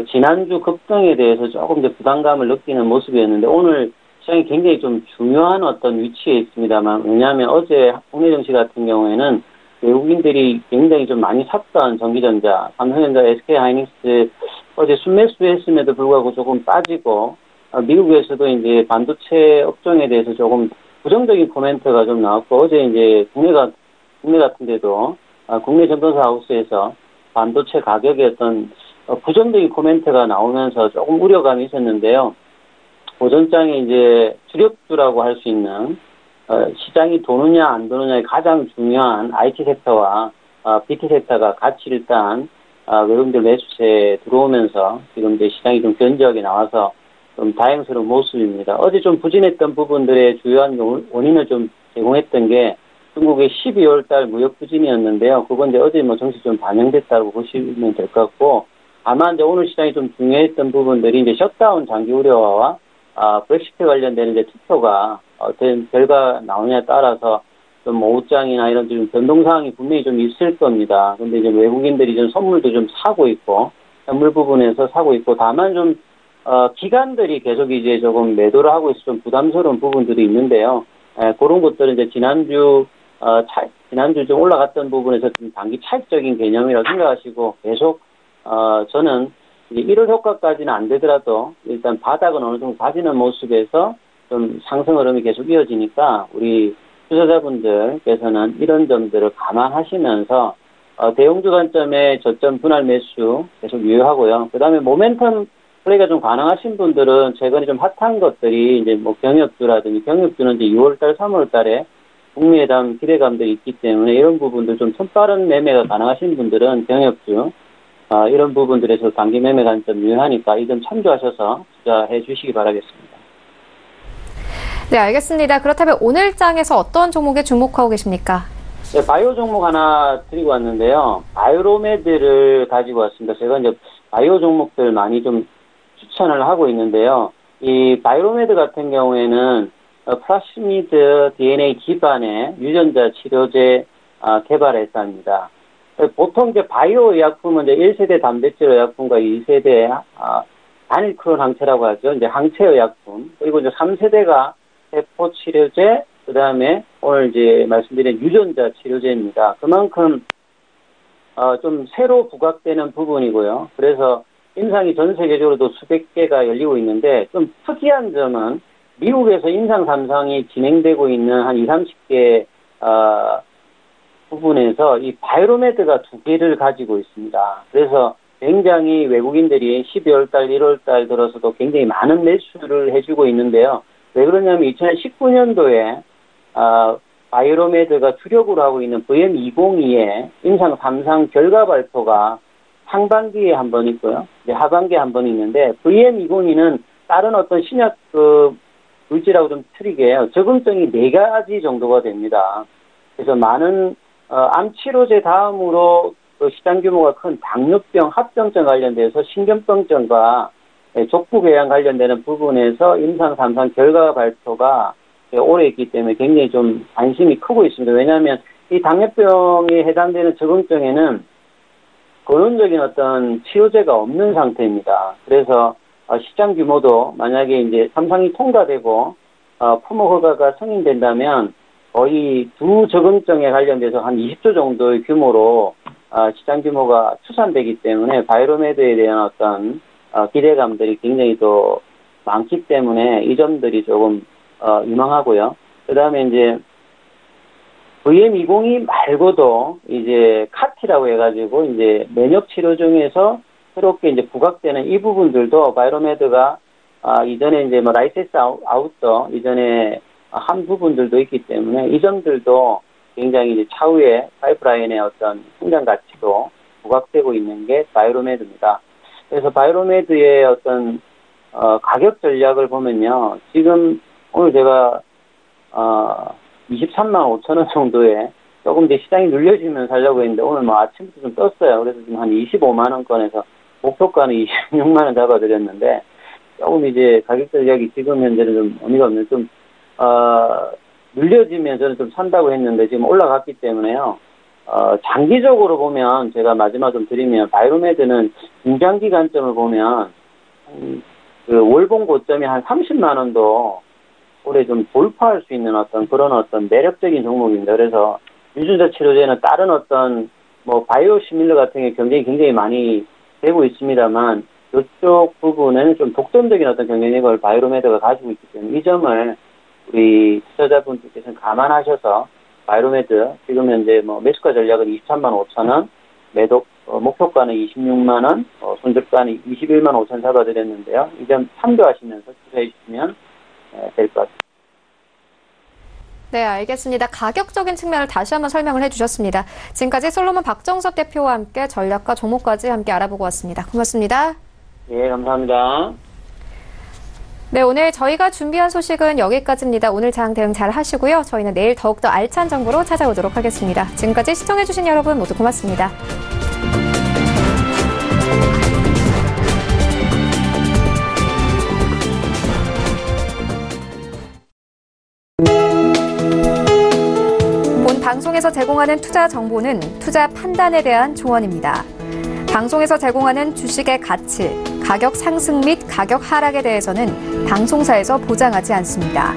지난주 급등에 대해서 조금 이제 부담감을 느끼는 모습이었는데 오늘 시장이 굉장히 좀 중요한 어떤 위치에 있습니다만 왜냐하면 어제 국내 증시 같은 경우에는 외국인들이 굉장히 좀 많이 샀던 전기전자, 삼성전자, SK하이닉스 어제 순매수했음에도 불구하고 조금 빠지고 미국에서도 이제 반도체 업종에 대해서 조금 부정적인 코멘트가 좀 나왔고 어제 이제 국내 같은 데도 국내 전도사 하우스에서 반도체 가격의 어떤 부정적인 코멘트가 나오면서 조금 우려감이 있었는데요. 오전장에 이제 주력주라고 할 수 있는 시장이 도느냐 안 도느냐의 가장 중요한 IT 섹터와 BT 섹터가 같이 일단 외국인들 매수세에 들어오면서 지금 이제 시장이 좀 견조하게 나와서 좀 다행스러운 모습입니다. 어제 좀 부진했던 부분들의 주요한 원인을 좀 제공했던 게 중국의 12월 달 무역 부진이었는데요. 그건 이제 어제 뭐 정식 좀 반영됐다고 보시면 될 것 같고 다만 이제 오늘 시장이 좀 중요했던 부분들이 이제 셧다운 장기 우려와 브렉시트 관련된 이제 투표가 어떤 결과 나오냐에 따라서 좀 오후장이나 이런 좀 변동사항이 분명히 좀 있을 겁니다. 근데 이제 외국인들이 좀 선물도 좀 사고 있고, 선물 부분에서 사고 있고, 다만 좀, 기관들이 계속 이제 조금 매도를 하고 있어 좀 부담스러운 부분들이 있는데요. 그런 것들은 이제 지난주 좀 올라갔던 부분에서 좀 단기 차익적인 개념이라고 생각하시고 계속, 저는 이제 1월 효과까지는 안 되더라도 일단 바닥은 어느 정도 다지는 모습에서 좀 상승 흐름이 계속 이어지니까 우리 투자자분들께서는 이런 점들을 감안하시면서 대형주 관점의 저점 분할 매수 계속 유효하고요. 그 다음에 모멘텀 플레이가 좀 가능하신 분들은 최근에 좀 핫한 것들이 이제 뭐 경협주라든지 경협주는 이제 2월달, 3월달에 북미회담 기대감들이 있기 때문에 이런 부분들 좀 손빠른 매매가 가능하신 분들은 경협주 이런 부분들에서 단기 매매 관점 유효하니까 이 점 참조하셔서 투자해 주시기 바라겠습니다. 네, 알겠습니다. 그렇다면 오늘 장에서 어떤 종목에 주목하고 계십니까? 네, 바이오 종목 하나 드리고 왔는데요. 바이오로메드를 가지고 왔습니다. 제가 이제 바이오 종목들 많이 좀 추천을 하고 있는데요. 이 바이오로메드 같은 경우에는 플라스미드 DNA 기반의 유전자 치료제 개발 회사입니다. 보통 이제 바이오 의약품은 이제 1세대 단백질 의약품과 2세대 단일크론 항체라고 하죠. 이제 항체 의약품. 그리고 이제 3세대가 세포 치료제, 그 다음에 오늘 이제 말씀드린 유전자 치료제입니다. 그만큼, 좀 새로 부각되는 부분이고요. 그래서 임상이 전 세계적으로도 수백 개가 열리고 있는데 좀 특이한 점은 미국에서 임상 3상이 진행되고 있는 한 20, 30개, 부분에서 이 바이오로메드가 2개를 가지고 있습니다. 그래서 굉장히 외국인들이 12월 달, 1월 달 들어서도 굉장히 많은 매수를 해주고 있는데요. 왜 그러냐면 2019년도에 바이오로메드가 주력으로 하고 있는 VM202의 임상 3상 결과 발표가 상반기에 한 번 있고요. 이제 하반기에 한 번 있는데 VM202는 다른 어떤 신약 물질하고 좀 틀리게 적응성이 4가지 정도가 됩니다. 그래서 많은 암 치료제 다음으로 시장 규모가 큰 당뇨병, 합병증 관련돼서 신경병증과 족부궤양 관련되는 부분에서 임상 3상 결과 발표가 올해 있기 때문에 굉장히 좀 관심이 크고 있습니다. 왜냐하면 이 당뇨병에 해당되는 적응증에는 근원적인 어떤 치료제가 없는 상태입니다. 그래서 시장 규모도 만약에 이제 삼성이 통과되고 품목 허가가 승인된다면 거의 두 적응증에 관련돼서 한 20조 정도의 규모로 시장 규모가 추산되기 때문에 바이로메드에 대한 어떤 기대감들이 굉장히 또 많기 때문에 이 점들이 조금 유망하고요. 그다음에 이제 VM202 말고도 이제 카티라고 해가지고 이제 면역 치료 중에서 새롭게 이제 부각되는 이 부분들도 바이로메드가 이전에 이제 뭐 라이센스 아웃도 이전에 한 부분들도 있기 때문에 이 점들도 굉장히 이제 차후에 파이프라인의 어떤 성장 가치도 부각되고 있는 게 바이로메드입니다. 그래서 바이로메드의 어떤 가격 전략을 보면요, 지금 오늘 제가 23만 5천 원 정도에 조금 이제 시장이 눌려지면 살려고 했는데 오늘 뭐 아침부터 좀 떴어요. 그래서 지금 한 25만 원권에서 목표가는 26만 원 잡아드렸는데 조금 이제 가격 전략이 지금 현재는 좀 의미가 없는 좀 눌려지면 저는 좀 산다고 했는데 지금 올라갔기 때문에요. 장기적으로 보면 제가 마지막 좀 드리면 바이로메드는 중장기 관점을 보면 그 월봉 고점이 한 30만 원도 올해 좀 돌파할 수 있는 어떤 그런 어떤 매력적인 종목입니다. 그래서 유전자 치료제는 다른 어떤 뭐 바이오 시밀러 같은 게 경쟁이 굉장히 많이 되고 있습니다만 이쪽 부분에는 좀 독점적인 어떤 경쟁력을 바이로메드가 가지고 있기 때문에 이 점을 우리 투자자분들께서는 감안하셔서 바이로메드 지금 현재 뭐 매수가 전략은 23만 5천 원, 매도 목표가는 26만 원, 손절가는 21만 5천 잡아드렸는데요. 이 점 참고하시면서 투자해 주시면 될 것 같습니다. 네, 알겠습니다. 가격적인 측면을 다시 한번 설명을 해주셨습니다. 지금까지 솔로몬 박정섭 대표와 함께 전략과 종목까지 함께 알아보고 왔습니다. 고맙습니다. 예, 감사합니다. 네, 오늘 저희가 준비한 소식은 여기까지입니다. 오늘 장 대응 잘 하시고요. 저희는 내일 더욱더 알찬 정보로 찾아오도록 하겠습니다. 지금까지 시청해주신 여러분 모두 고맙습니다. 본 방송에서 제공하는 투자 정보는 투자 판단에 대한 조언입니다. 방송에서 제공하는 주식의 가치, 가격 상승 및 가격 하락에 대해서는 방송사에서 보장하지 않습니다.